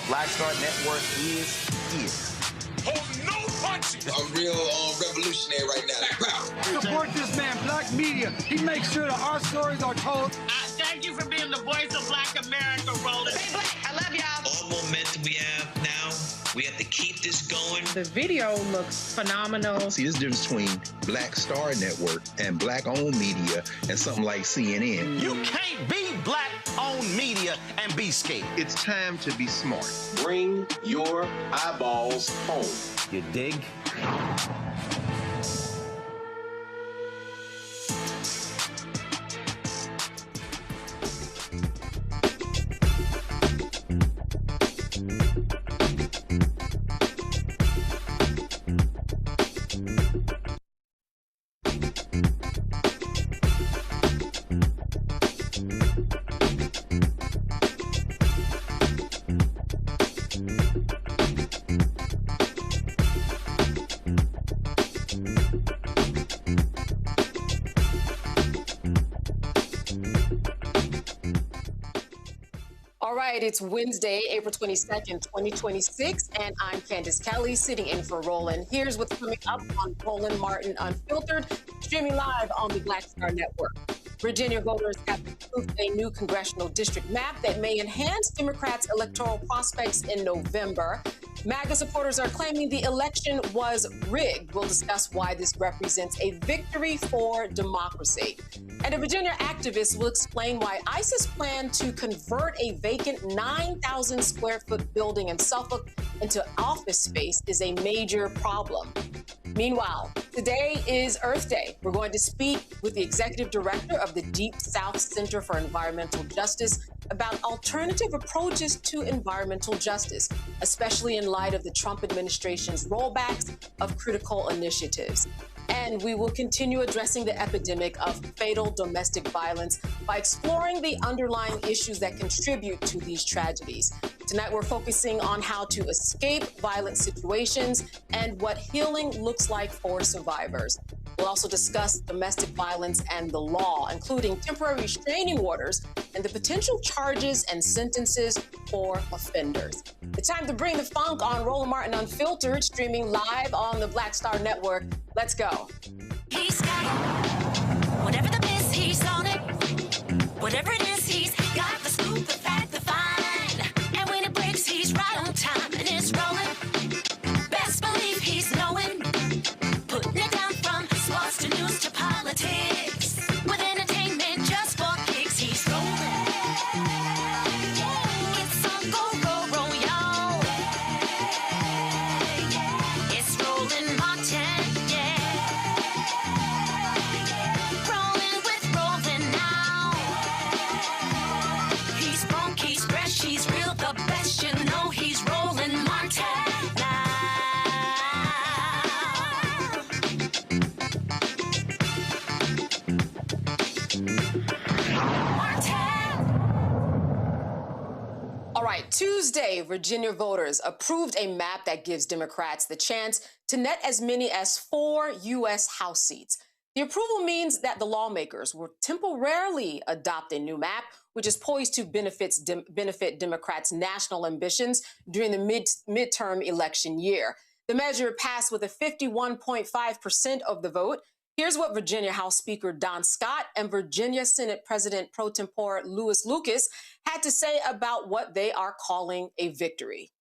Black Star Network is here. Hold no punches. I'm real revolutionary right now. Support this man, Black Media. He makes sure that our stories are told. Thank you for being the voice of Black America, Roland. Stay black. I love y'all. All momentum we have now, we have to keep this going. The video looks phenomenal. See, there's a difference between Black Star Network and Black-owned media and something like CNN. You can't be Black-owned media and be scared. It's time to be smart. Bring your eyeballs home. You dig? It's Wednesday, April 22nd, 2026, and I'm Candace Kelly, sitting in for Roland. Here's what's coming up on Roland Martin Unfiltered, streaming live on the Black Star Network. Virginia voters have approved a new congressional district map that may enhance Democrats' electoral prospects in November. MAGA supporters are claiming the election was rigged. We'll discuss why this represents a victory for democracy. And a Virginia activist will explain why ISIS planned to convert a vacant 9,000 square foot building in Suffolk into office space is a major problem. Meanwhile, today is Earth Day. We're going to speak with the executive director of the Deep South Center for Environmental Justice about alternative approaches to environmental justice, especially in light of the Trump administration's rollbacks of critical initiatives. And we will continue addressing the epidemic of fatal domestic violence by exploring the underlying issues that contribute to these tragedies. Tonight, we're focusing on how to escape violent situations and what healing looks like for survivors. We'll also discuss domestic violence and the law, including temporary restraining orders and the potential charges and sentences for offenders. It's time to bring the funk on Roland Martin Unfiltered, streaming live on the Black Star Network. Let's go. He's got it. Whatever the miss, he's on it. Whatever it is, he's got the scoop, the fact, the find. And when it breaks, he's right on time and it's rolling. Best believe he's knowing. Putting it down from sports to news to politics. With entertainment just for kicks, he's rolling. It's on go, roll, y'all. It's Roland Martin, yeah. Rolling with Roland now. He's funky, he's fresh, he's real, the best, you know he's Roland Martin now. All right, Tuesday, Virginia voters approved a map that gives Democrats the chance to net as many as 4 U.S. House seats. The approval means that the lawmakers will temporarily adopt a new map, which is poised to benefit Democrats' national ambitions during the midterm election year. The measure passed with a 51.5% of the vote. Here's what Virginia House Speaker Don Scott and Virginia Senate President pro tempore Louis Lucas had to say about what they are calling a victory.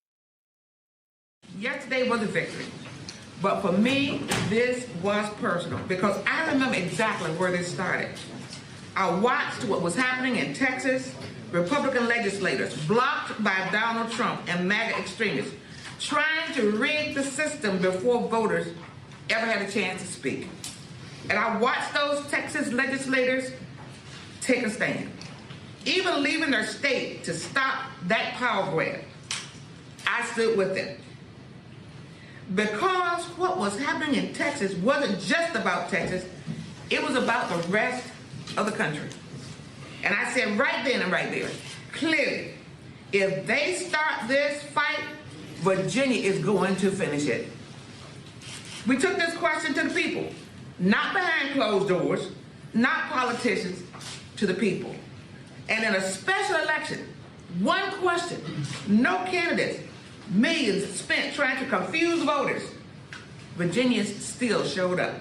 Yesterday was a victory. But for me, this was personal because I remember exactly where this started. I watched what was happening in Texas, Republican legislators blocked by Donald Trump and MAGA extremists trying to rig the system before voters ever had a chance to speak. And I watched those Texas legislators take a stand, even leaving their state to stop that power grab. I stood with them. Because what was happening in Texas wasn't just about Texas, it was about the rest of the country. And I said right then and right there, clearly, if they start this fight, Virginia is going to finish it. We took this question to the people, not behind closed doors, not politicians, to the people. And in a special election, One question, no candidates, millions spent trying to confuse voters. Virginians still showed up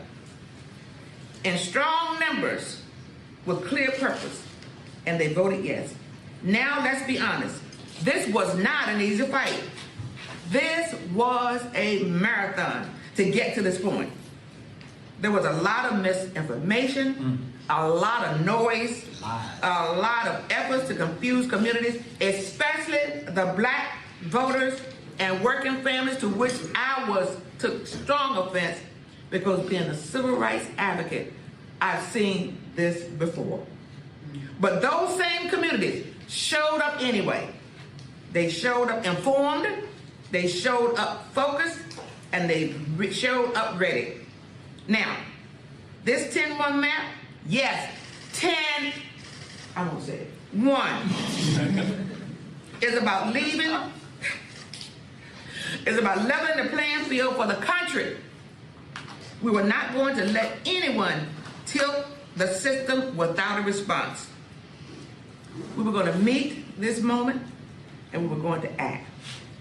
in strong numbers with clear purpose, and they voted yes. Now let's be honest, this was not an easy fight. This was a marathon to get to this point. There was a lot of misinformation, a lot of noise, a lot of efforts to confuse communities, especially the black voters and working families, to which I took strong offense, because being a civil rights advocate, I've seen this before. But those same communities showed up anyway. They showed up informed, they showed up focused, and they showed up ready. Now, this 10-1 map, yes, 10, I won't say it, 1 is about leaving, is about leveling the playing field for the country. We were not going to let anyone tilt the system without a response. We were going to meet this moment, and we were going to act.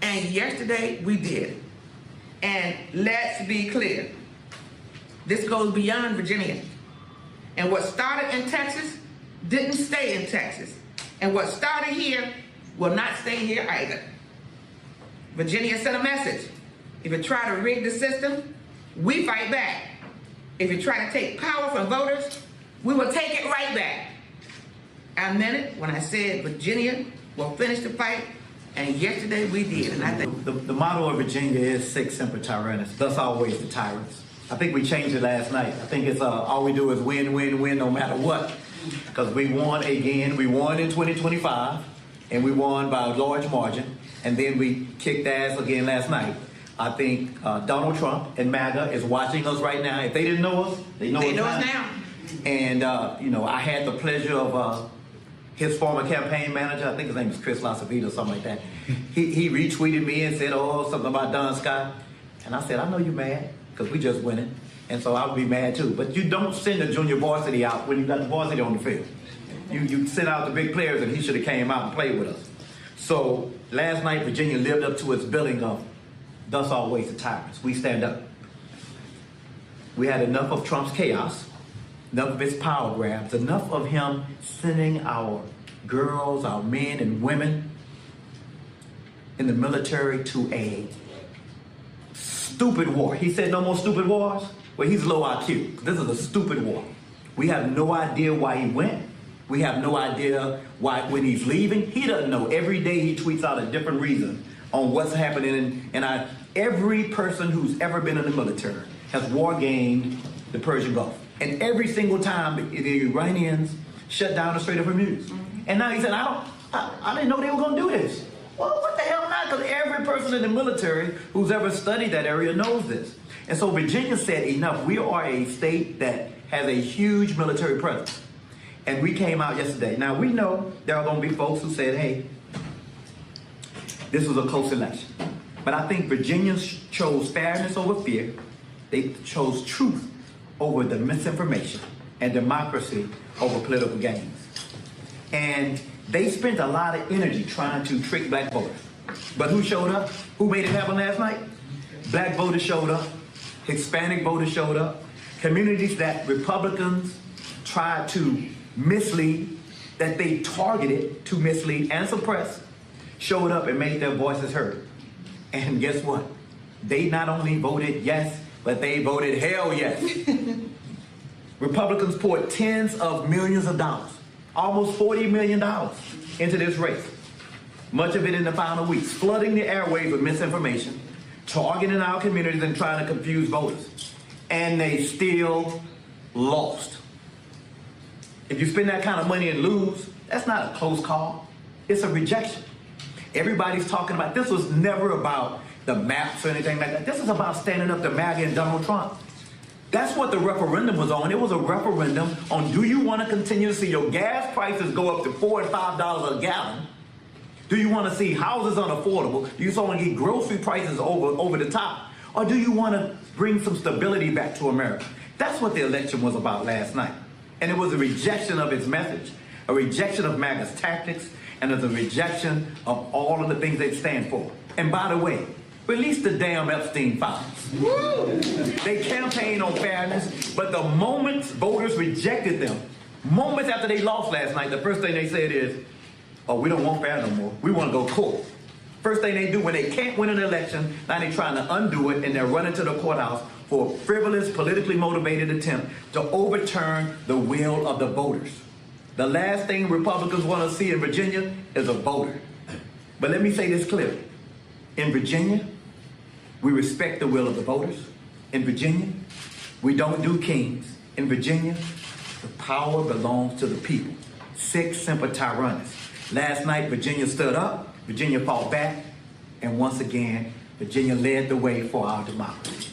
And yesterday, we did. And let's be clear, this goes beyond Virginia. And what started in Texas didn't stay in Texas. And what started here will not stay here either. Virginia sent a message. If you try to rig the system, we fight back. If you try to take power from voters, we will take it right back. I meant it when I said Virginia will finish the fight, and yesterday we did. And I think the motto of Virginia is sic semper tyrannis, thus always the tyrants. I think we changed it last night. I think it's all we do is win, win, win, no matter what. Because we won again. We won in 2025, and we won by a large margin. And then we kicked ass again last night. I think Donald Trump and MAGA is watching us right now. If they didn't know us, they know us now. And you know, I had the pleasure of his former campaign manager, I think his name is Chris Lasavita or something like that. He retweeted me and said, oh, something about Don Scott. And I said, I know you're mad, because we just winning. And so I would be mad too. But you don't send the junior varsity out when you got the varsity on the field. You send out the big players, and he should have came out and played with us. So last night, Virginia lived up to its billing of thus always the tyrants. We stand up. We had enough of Trump's chaos, enough of his power grabs, enough of him sending our girls, our men and women in the military to a stupid war. He said no more stupid wars. Well, he's low IQ. This is a stupid war. We have no idea why he went. We have no idea why when he's leaving. He doesn't know. Every day he tweets out a different reason on what's happening. And every person who's ever been in the military has war gamed the Persian Gulf. And every single time the Iranians shut down the Strait of Hormuz. And now he said, I didn't know they were going to do this. Well, what the hell not? Because every person in the military who's ever studied that area knows this. And so Virginia said, enough. We are a state that has a huge military presence. And we came out yesterday. Now, we know there are going to be folks who said, hey, this was a close election. But I think Virginians chose fairness over fear. They chose truth over the misinformation, and democracy over political gains. And they spent a lot of energy trying to trick black voters. But who showed up? Who made it happen last night? Black voters showed up. Hispanic voters showed up. Communities that Republicans tried to mislead, that they targeted to mislead and suppress, showed up and made their voices heard. And guess what? They not only voted yes, but they voted hell yes. Republicans poured tens of millions of dollars, almost $40 million into this race. Much of it in the final weeks, flooding the airwaves with misinformation, targeting our communities and trying to confuse voters. And they still lost. If you spend that kind of money and lose, that's not a close call. It's a rejection. Everybody's talking about, this was never about the maps or anything like that. This is about standing up to MAGA and Donald Trump. That's what the referendum was on. It was a referendum on, do you want to continue to see your gas prices go up to $4 and $5 a gallon? Do you want to see houses unaffordable? Do you want to get grocery prices over the top? Or do you want to bring some stability back to America? That's what the election was about last night. And it was a rejection of its message, a rejection of MAGA's tactics, and it's a rejection of all of the things they stand for. And by the way, release the damn Epstein files. They campaigned on fairness, but the moment voters rejected them, moments after they lost last night, the first thing they said is, oh, we don't want fair no more. We want to go court. First thing they do when they can't win an election, now they're trying to undo it, and they're running to the courthouse for a frivolous, politically motivated attempt to overturn the will of the voters. The last thing Republicans want to see in Virginia is a voter. But let me say this clearly. In Virginia, we respect the will of the voters. In Virginia, we don't do kings. In Virginia, the power belongs to the people. Sic semper tyrannis. Last night, Virginia stood up, Virginia fought back, and once again, Virginia led the way for our democracy.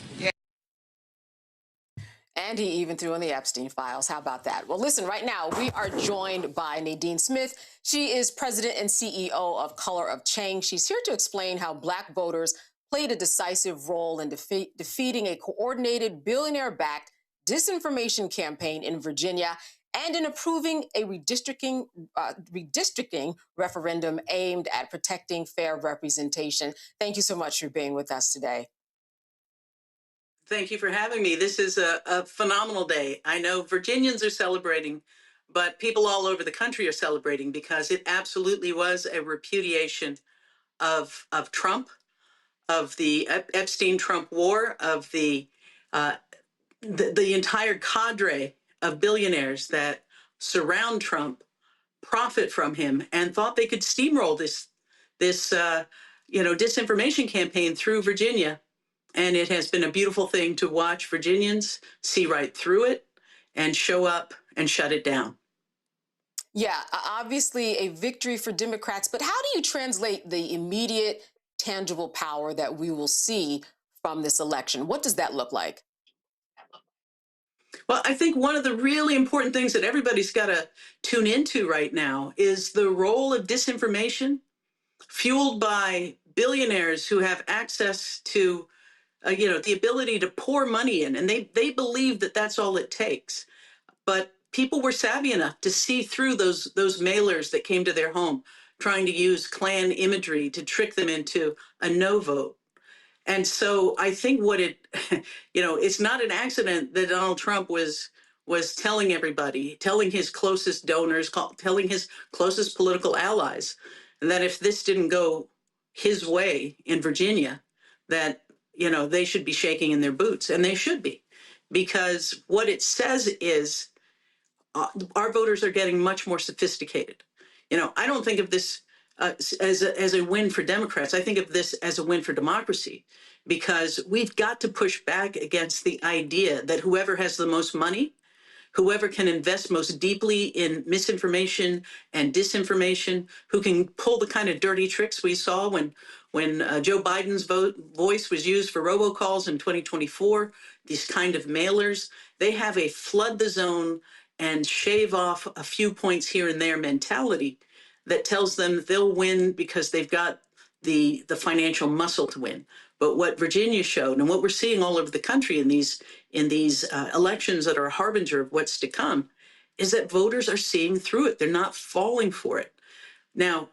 And he even threw in the Epstein files. How about that? Well, listen, right now we are joined by Nadine Smith. She is president and CEO of Color of Change. She's here to explain how Black voters played a decisive role in defeating a coordinated billionaire-backed disinformation campaign in Virginia and in approving a redistricting referendum aimed at protecting fair representation. Thank you so much for being with us today. Thank you for having me. This is a phenomenal day. I know Virginians are celebrating, but people all over the country are celebrating because it absolutely was a repudiation of Trump, of the Epstein-Trump war, of the entire cadre of billionaires that surround Trump, profit from him, and thought they could steamroll this disinformation campaign through Virginia. And it has been a beautiful thing to watch Virginians see right through it and show up and shut it down. Yeah, obviously a victory for Democrats, but how do you translate the immediate, tangible power that we will see from this election? What does that look like? Well, I think one of the really important things that everybody's got to tune into right now is the role of disinformation fueled by billionaires who have access to the ability to pour money in, and they believe that that's all it takes. But people were savvy enough to see through those mailers that came to their home, trying to use Klan imagery to trick them into a no vote. And so I think it's not an accident that Donald Trump was telling everybody, telling his closest donors, telling his closest political allies, that if this didn't go his way in Virginia, that they should be shaking in their boots, and they should be, because what it says is our voters are getting much more sophisticated. I don't think of this as a win for Democrats. I think of this as a win for democracy, because we've got to push back against the idea that whoever has the most money, whoever can invest most deeply in misinformation and disinformation, who can pull the kind of dirty tricks we saw when Joe Biden's voice was used for robocalls in 2024, these kind of mailers, they have a flood the zone and shave off a few points here and there mentality that tells them they'll win because they've got the financial muscle to win. But what Virginia showed, and what we're seeing all over the country in these elections that are a harbinger of what's to come, is that voters are seeing through it. They're not falling for it. Now,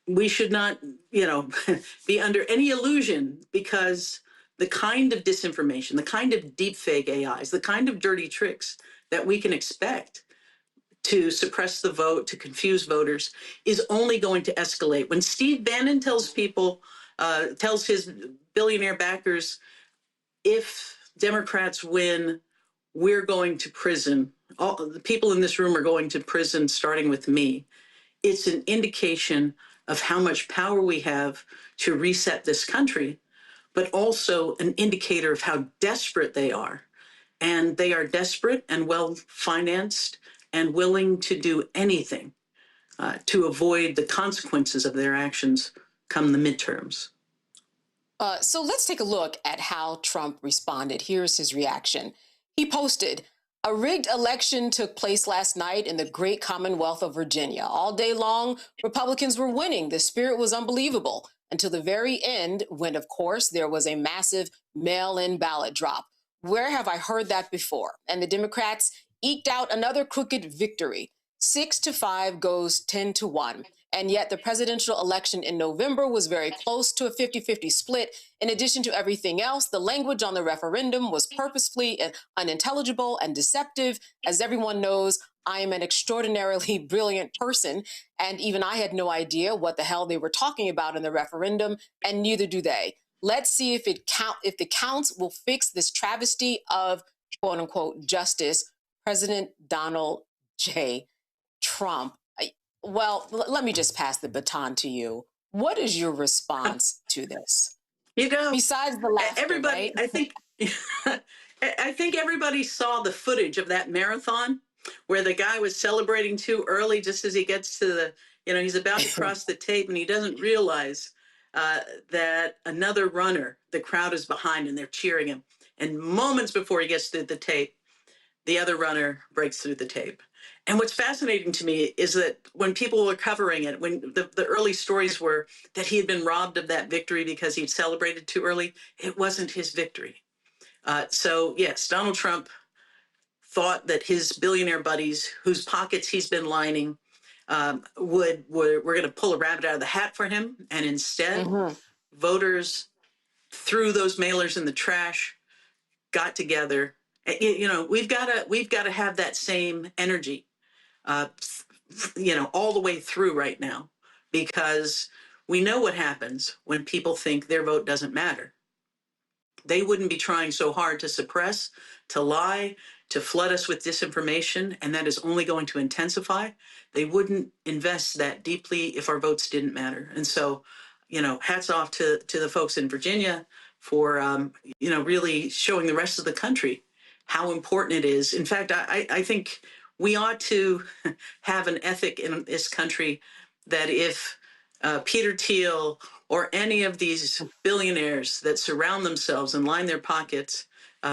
we should not, be under any illusion, because the kind of disinformation, the kind of deepfake AIs, the kind of dirty tricks that we can expect to suppress the vote, to confuse voters, is only going to escalate. When Steve Bannon tells his billionaire backers, if Democrats win, we're going to prison. All the people in this room are going to prison, starting with me. It's an indication of how much power we have to reset this country, but also an indicator of how desperate they are. And they are desperate and well-financed and willing to do anything to avoid the consequences of their actions come the midterms. So let's take a look at how Trump responded. Here's his reaction. He posted, "A rigged election took place last night in the great Commonwealth of Virginia. All day long, Republicans were winning. The spirit was unbelievable until the very end, when, of course, there was a massive mail-in ballot drop. Where have I heard that before?" And the Democrats eked out another crooked victory. 6-5 goes 10-1. And yet the presidential election in November was very close to a 50-50 split. In addition to everything else, the language on the referendum was purposefully unintelligible and deceptive. As everyone knows, I am an extraordinarily brilliant person, and even I had no idea what the hell they were talking about in the referendum, and neither do they. Let's see if the counts will fix this travesty of quote unquote justice. President Donald J. Trump. Well, let me just pass the baton to you. What is your response to this? You know, besides the laughter, everybody, right? I think everybody saw the footage of that marathon where the guy was celebrating too early, just as he gets to the, he's about to cross the tape and he doesn't realize that another runner, the crowd is behind and they're cheering him. And moments before he gets to the tape, the other runner breaks through the tape. And what's fascinating to me is that when people were covering it, when the early stories were that he had been robbed of that victory because he'd celebrated too early, it wasn't his victory. So yes, Donald Trump thought that his billionaire buddies, whose pockets he's been lining, were going to pull a rabbit out of the hat for him, and instead, voters threw those mailers in the trash, got together. We've got to have that same energy, all the way through right now, because we know what happens when people think their vote doesn't matter. They wouldn't be trying so hard to suppress, to lie, to flood us with disinformation, and that is only going to intensify. They wouldn't invest that deeply if our votes didn't matter. And so, hats off to the folks in Virginia for, really showing the rest of the country how important it is. In fact, I think we ought to have an ethic in this country that if Peter Thiel or any of these billionaires that surround themselves and line their pockets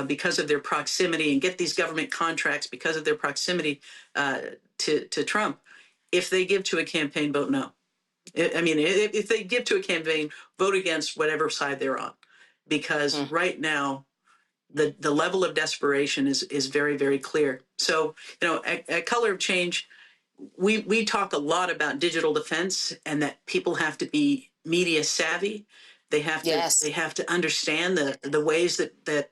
because of their proximity and get these government contracts because of their proximity to Trump, if they give to a campaign, vote no. If they give to a campaign, vote against whatever side they're on, because right now the level of desperation is very, very clear. So, at Color of Change, we talk a lot about digital defense and that people have to be media savvy. They have to understand the ways that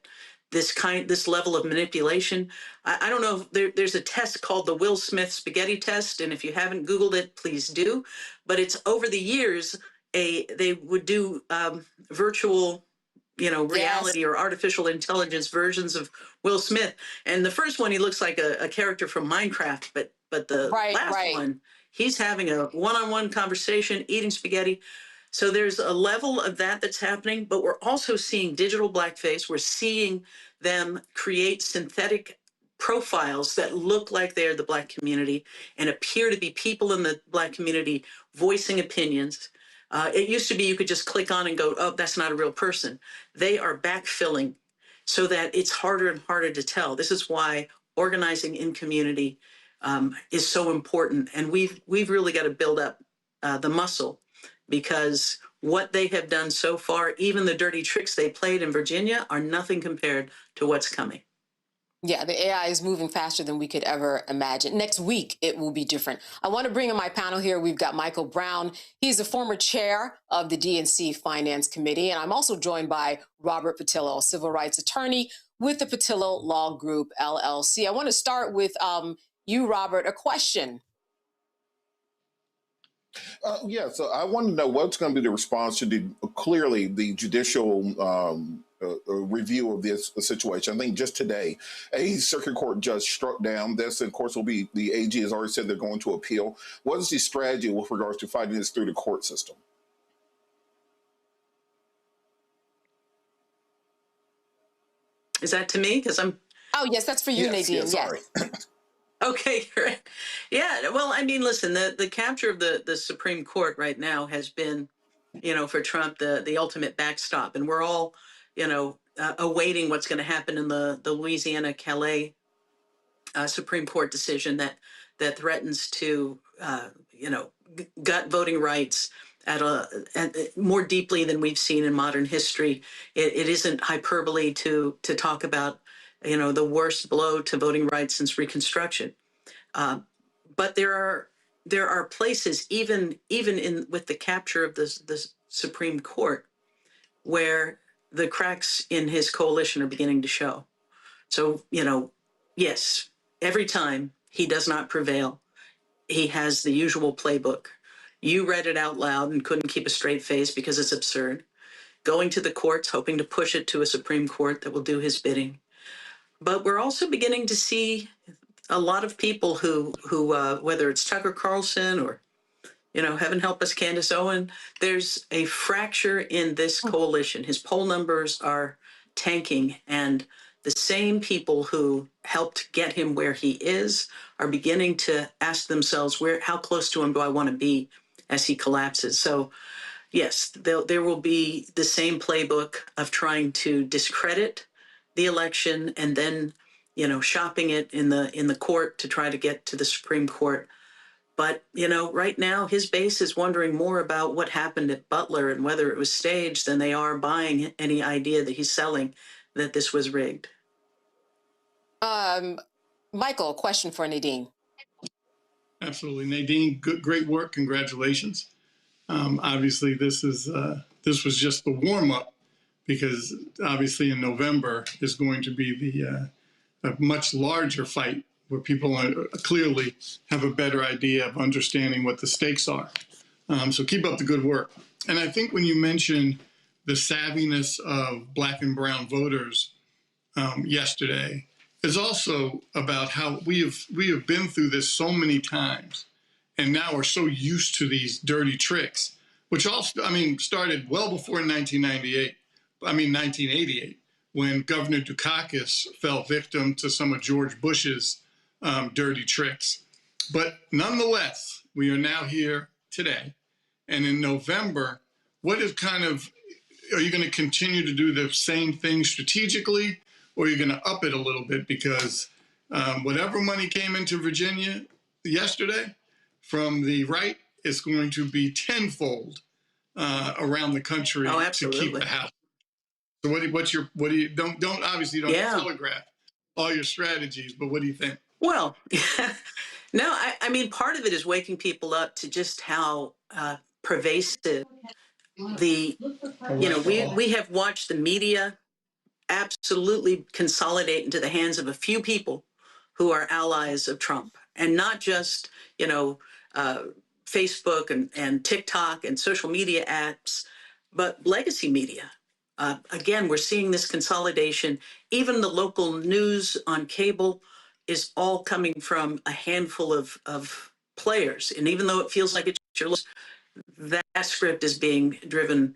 this level of manipulation. I don't know if there's a test called the Will Smith spaghetti test, and if you haven't Googled it, please do. But it's over the years they would do virtual reality or artificial intelligence versions of Will Smith. And the first one, he looks like a character from Minecraft, but the last one, he's having a one-on-one conversation, eating spaghetti. So there's a level of that's happening, but we're also seeing digital blackface. We're seeing them create synthetic profiles that look like they're the Black community and appear to be people in the Black community voicing opinions. It used to be you could just click on and go, oh, that's not a real person. They are backfilling so that it's harder and harder to tell. This is why organizing in community is so important. And we've really got to build up the muscle, because what they have done so far, even the dirty tricks they played in Virginia, are nothing compared to what's coming. Yeah, the AI is moving faster than we could ever imagine. Next week, it will be different. I want to bring in my panel here. We've got Michael Brown. He's the former chair of the DNC Finance Committee. And I'm also joined by Robert Patillo, a civil rights attorney with the Patillo Law Group, LLC. I want to start with you, Robert, a question. So I want to know what's going to be the response to the judicial review of this situation. I think just today, a circuit court judge struck down this. And of course, the AG has already said they're going to appeal. What is the strategy with regards to fighting this through the court system? Is that to me? Because I'm. Oh, yes, that's for you, Nadine. Yes, sorry. Okay, great. Yeah, well, listen, the capture of the Supreme Court right now has been, for Trump, the ultimate backstop. And we're all, awaiting what's going to happen in the Louisiana Calais Supreme Court decision that threatens to, gut voting rights at more deeply than we've seen in modern history. It isn't hyperbole to talk about the worst blow to voting rights since Reconstruction. But there are there are places, even in with the capture of the Supreme Court, where the cracks in his coalition are beginning to show. So, yes, every time he does not prevail, he has the usual playbook. You read it out loud and couldn't keep a straight face because it's absurd. Going to the courts, hoping to push it to a Supreme Court that will do his bidding. But we're also beginning to see a lot of people who whether it's Tucker Carlson or, heaven help us, Candace Owen, there's a fracture in this coalition. His poll numbers are tanking, and the same people who helped get him where he is are beginning to ask themselves, how close to him do I want to be as he collapses? So, yes, there will be the same playbook of trying to discredit the election and then, shopping it in the court to try to get to the Supreme Court. But, right now his base is wondering more about what happened at Butler and whether it was staged than they are buying any idea that he's selling that this was rigged. Michael, a question for Nadine. Absolutely. Nadine, great work. Congratulations. Obviously, this was just the warm-up, because obviously in November is going to be a much larger fight where people clearly have a better idea of understanding what the stakes are. So keep up the good work. And I think when you mention the savviness of Black and brown voters yesterday, is also about how we have been through this so many times, and now we're so used to these dirty tricks, which also, started well before 1988, when Governor Dukakis fell victim to some of George Bush's dirty tricks. But nonetheless, we are now here today. And in November, are you going to continue to do the same thing strategically, or are you going to up it a little bit? Because whatever money came into Virginia yesterday from the right is going to be tenfold around the country to keep the House. So don't telegraph all your strategies, but what do you think? Well, no, I mean, part of it is waking people up to just how pervasive we have watched the media absolutely consolidate into the hands of a few people who are allies of Trump, and not just, Facebook and TikTok and social media apps, but legacy media. Again, we're seeing this consolidation. Even the local news on cable is all coming from a handful of players. And even though it feels like it's that script is being driven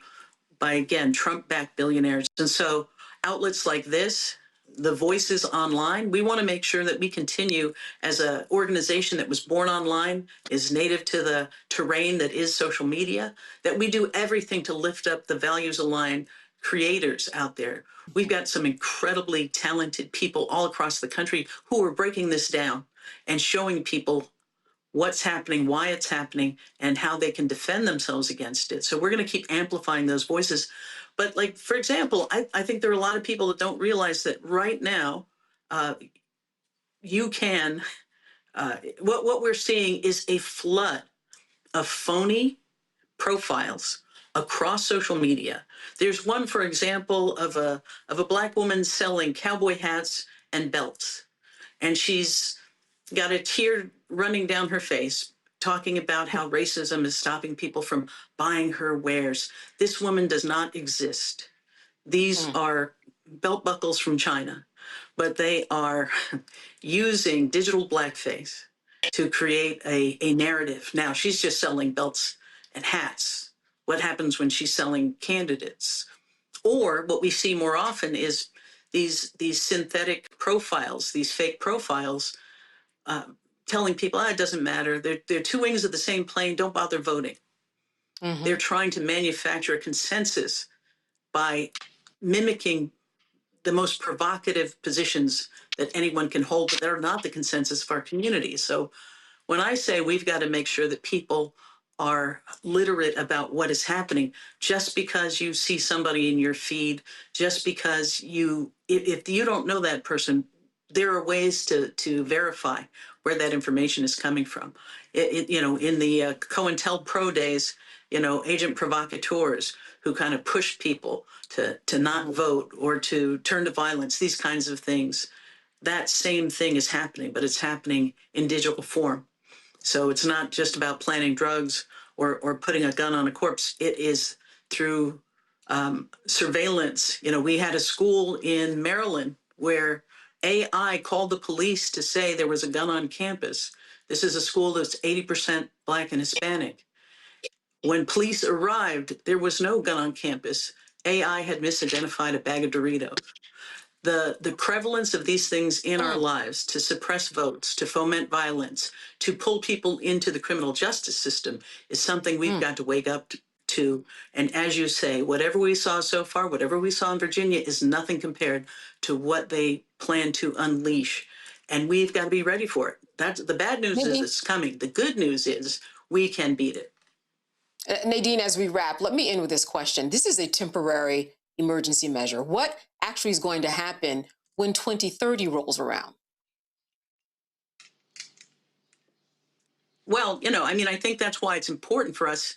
by, again, Trump-backed billionaires. And so outlets like this, the voices online, we want to make sure that we continue as an organization that was born online, is native to the terrain that is social media, that we do everything to lift up the values-aligned creators out there. We've got some incredibly talented people all across the country who are breaking this down and showing people what's happening, why it's happening, and how they can defend themselves against it. So we're going to keep amplifying those voices. But, like, for example, I think there are a lot of people that don't realize that right now you can, what we're seeing is a flood of phony profiles across social media. There's one, for example, of a Black woman selling cowboy hats and belts. And she's got a tear running down her face, talking about how racism is stopping people from buying her wares. This woman does not exist. These are belt buckles from China, but they are using digital blackface to create a narrative. Now, she's just selling belts and hats. What happens when she's selling candidates? Or what we see more often is these synthetic profiles, these fake profiles, telling people, it doesn't matter. They're two wings of the same plane. Don't bother voting. Mm-hmm. They're trying to manufacture a consensus by mimicking the most provocative positions that anyone can hold, but they're not the consensus of our community. So when I say we've got to make sure that people are literate about what is happening, just because you see somebody in your feed, just because if you don't know that person, there are ways to verify where that information is coming from. In the COINTELPRO days, agent provocateurs who kind of push people to not vote or to turn to violence, these kinds of things. That same thing is happening, but it's happening in digital form. So it's not just about planting drugs or putting a gun on a corpse. It is through surveillance. We had a school in Maryland where AI called the police to say there was a gun on campus. This is a school that's 80% Black and Hispanic. When police arrived, there was no gun on campus. AI had misidentified a bag of Doritos. The prevalence of these things in our lives to suppress votes, to foment violence, to pull people into the criminal justice system is something we've got to wake up to. And as you say, whatever we saw so far, whatever we saw in Virginia is nothing compared to what they plan to unleash. And we've got to be ready for it. That's the bad news is it's coming. The good news is we can beat it. Nadine, as we wrap, let me end with this question. This is a temporary emergency measure. What actually is going to happen when 2030 rolls around? Well, I think that's why it's important for us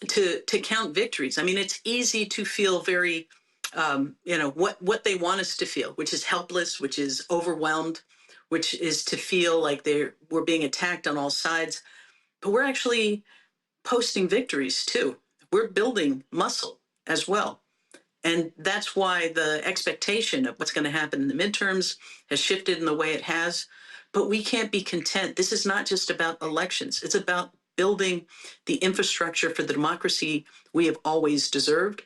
to count victories. It's easy to feel very, what they want us to feel, which is helpless, which is overwhelmed, which is to feel like we're being attacked on all sides. But we're actually posting victories too. We're building muscle as well. And that's why the expectation of what's going to happen in the midterms has shifted in the way it has. But we can't be content. This is not just about elections. It's about building the infrastructure for the democracy we have always deserved.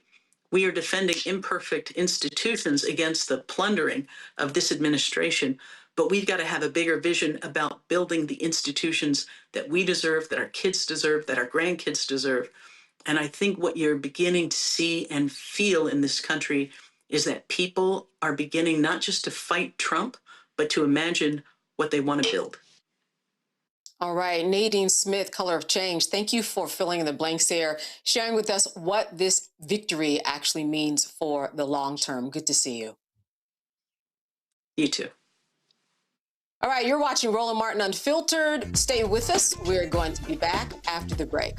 We are defending imperfect institutions against the plundering of this administration. But we've got to have a bigger vision about building the institutions that we deserve, that our kids deserve, that our grandkids deserve. And I think what you're beginning to see and feel in this country is that people are beginning not just to fight Trump, but to imagine what they want to build. All right, Nadine Smith, Color of Change, thank you for filling in the blanks here, sharing with us what this victory actually means for the long term. Good to see you. You too. All right, you're watching Roland Martin Unfiltered. Stay with us. We're going to be back after the break.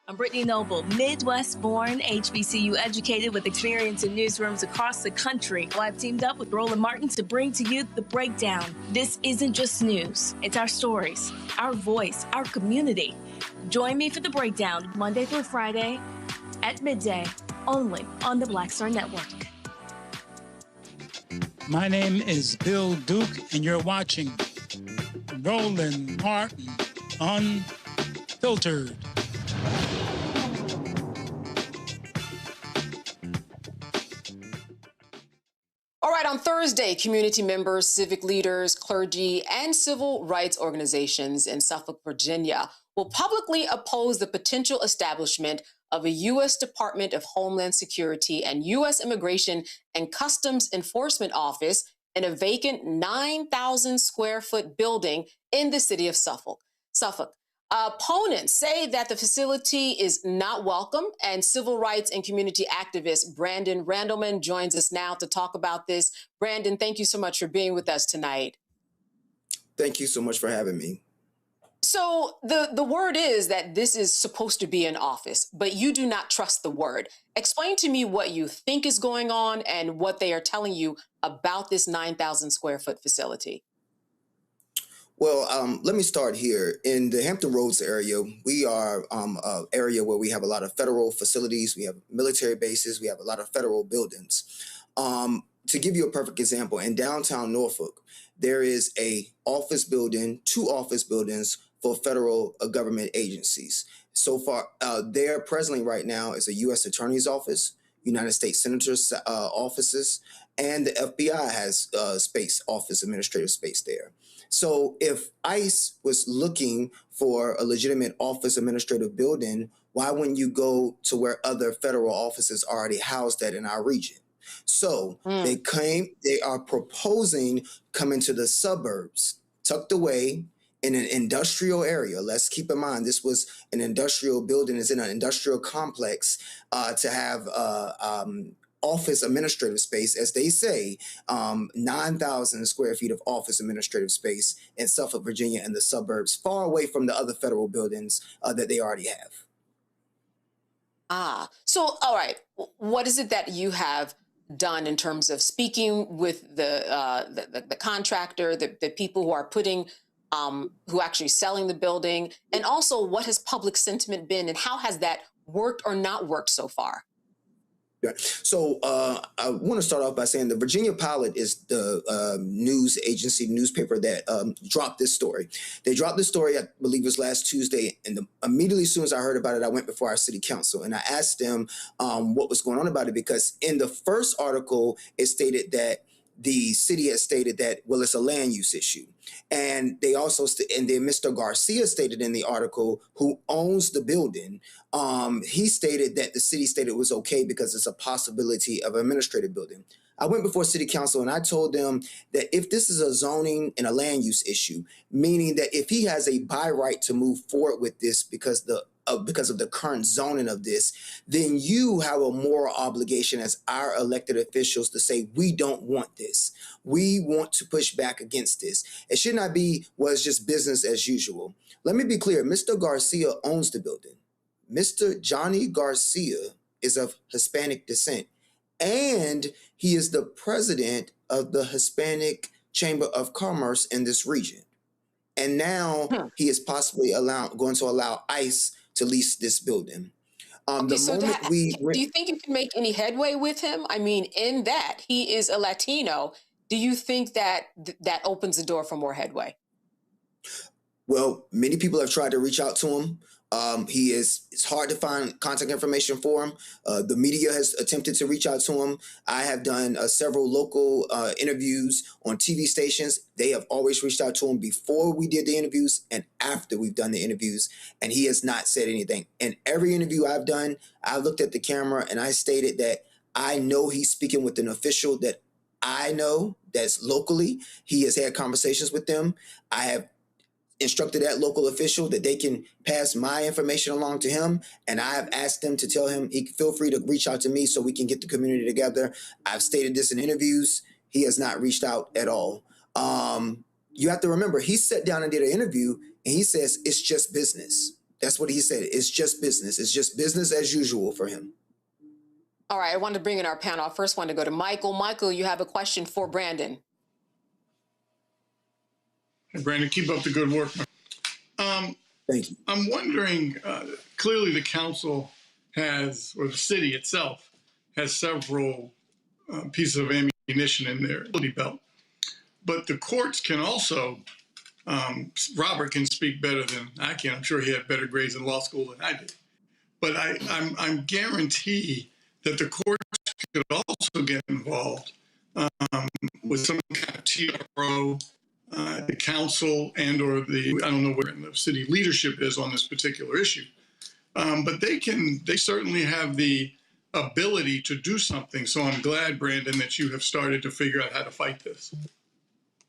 I'm Brittany Noble, Midwest-born, HBCU educated with experience in newsrooms across the country. Well, I've teamed up with Roland Martin to bring to you The Breakdown. This isn't just news. It's our stories, our voice, our community. Join me for The Breakdown Monday through Friday at midday, only on the Black Star Network. My name is Bill Duke, and you're watching Roland Martin Unfiltered. All right, on Thursday, community members, civic leaders, clergy, and civil rights organizations in Suffolk, Virginia will publicly oppose the potential establishment of a U.S. Department of Homeland Security and U.S. Immigration and Customs Enforcement Office in a vacant 9,000 square foot building in the city of Suffolk. Opponents say that the facility is not welcome, and civil rights and community activist Brandon Randleman joins us now to talk about this. Brandon, thank you so much for being with us tonight. Thank you so much for having me. So the word is that this is supposed to be an office, but you do not trust the word. Explain to me what you think is going on and what they are telling you about this 9,000 square foot facility. Well, let me start here. In the Hampton Roads area, we are an area where we have a lot of federal facilities. We have military bases. We have a lot of federal buildings. To give you a perfect example, in downtown Norfolk, there is a office building, 2 office buildings for federal government agencies. So far, there presently right now is a U.S. Attorney's Office, United States Senators' offices, and the FBI has administrative space there. So if ICE was looking for a legitimate office administrative building, why wouldn't you go to where other federal offices already housed that in our region? So they are proposing coming to the suburbs, tucked away in an industrial area. Let's keep in mind, this was an industrial building. It's in an industrial complex to have office administrative space, as they say, 9,000 square feet of office administrative space in Suffolk, Virginia, and the suburbs, far away from the other federal buildings that they already have. So, all right, what is it that you have done in terms of speaking with the contractor, the people who are who actually selling the building, and also what has public sentiment been, and how has that worked or not worked so far? Yeah. So I want to start off by saying the Virginia Pilot is the news agency newspaper that dropped this story. They dropped this story, I believe it was last Tuesday, and immediately as soon as I heard about it, I went before our city council and I asked them what was going on about it, because in the first article, it stated that the city has stated that, well, it's a land use issue. And they also, and then Mr. Garcia stated in the article, who owns the building, he stated that the city stated it was okay because it's a possibility of an administrative building. I went before city council and I told them that if this is a zoning and a land use issue, meaning that if he has a by right to move forward with this because of the current zoning of this, then you have a moral obligation as our elected officials to say, we don't want this. We want to push back against this. It should not be, well, it's just business as usual. Let me be clear. Mr. Garcia owns the building. Mr. Johnny Garcia is of Hispanic descent, and he is the president of the Hispanic Chamber of Commerce in this region. And now he is possibly going to allow ICE to lease this building. Do you think you can make any headway with him? I mean, in that he is a Latino, do you think that that opens the door for more headway? Well, many people have tried to reach out to him. It's hard to find contact information for him. The media has attempted to reach out to him. I have done several local interviews on TV stations. They have always reached out to him before we did the interviews and after we've done the interviews, and he has not said anything. In every interview I've done, I looked at the camera and I stated that I know he's speaking with an official that I know that's locally. He has had conversations with them. I have instructed that local official that they can pass my information along to him, and I have asked them to tell him he can feel free to reach out to me so we can get the community together. I've stated this in interviews. He has not reached out at all. You have to remember, he sat down and did an interview and he says it's just business. That's what he said. It's just business. It's just business as usual for him. All right, I wanted to bring in our panel. I first want to go to Michael. Michael, you have a question for Brandon. Hey, Brandon, keep up the good work. Thank you. I'm wondering, clearly the council has, or the city itself, has several pieces of ammunition in their ability belt. But the courts can also, Robert can speak better than I can. I'm sure he had better grades in law school than I did. But I'm guarantee that the courts could also get involved with some kind of TRO, the council and or I don't know where the city leadership is on this particular issue. But they certainly have the ability to do something. So I'm glad, Brandon, that you have started to figure out how to fight this.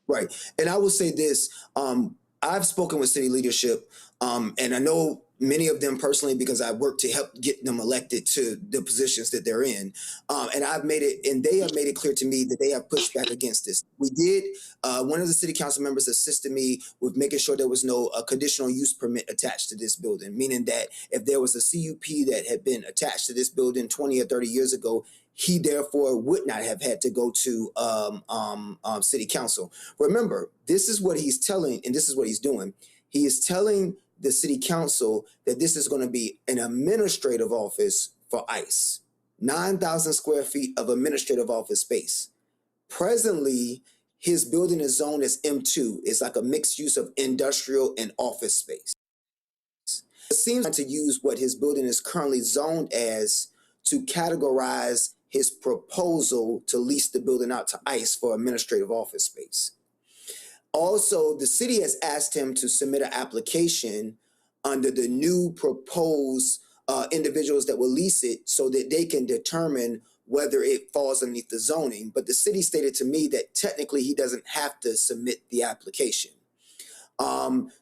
Right. And I will say this, I've spoken with city leadership, and I know many of them personally because I work to help get them elected to the positions that they're in. And they have made it clear to me that they have pushed back against this. We did, one of the city council members assisted me with making sure there was no conditional use permit attached to this building, meaning that if there was a CUP that had been attached to this building 20 or 30 years ago, he therefore would not have had to go to city council. Remember, this is what he's telling, and this is what he's doing. He is telling the city council that this is going to be an administrative office for ICE, 9,000 square feet of administrative office space. Presently, his building is zoned as M2. It's like a mixed use of industrial and office space. It seems to use what his building is currently zoned as to categorize his proposal to lease the building out to ICE for administrative office space. Also, the city has asked him to submit an application under the new proposed individuals that will lease it so that they can determine whether it falls underneath the zoning. But the city stated to me that technically he doesn't have to submit the application.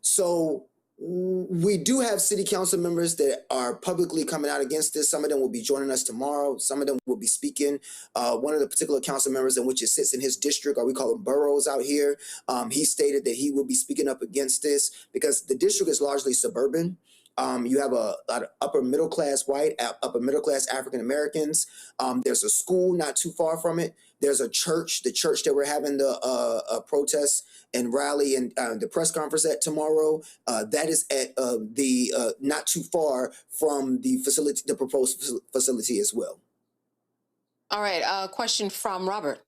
So We do have city council members that are publicly coming out against this. Some of them will be joining us tomorrow. Some of them will be speaking. One of the particular council members in which it sits in his district, or we call them boroughs out here, he stated that he will be speaking up against this because the district is largely suburban. You have a lot of upper middle class white, upper middle class African Americans. There's a school not too far from it. There's a church, the church that we're having the protest and rally and the press conference at tomorrow. That is at the not too far from the facility, the proposed facility as well. All right, question from Robert.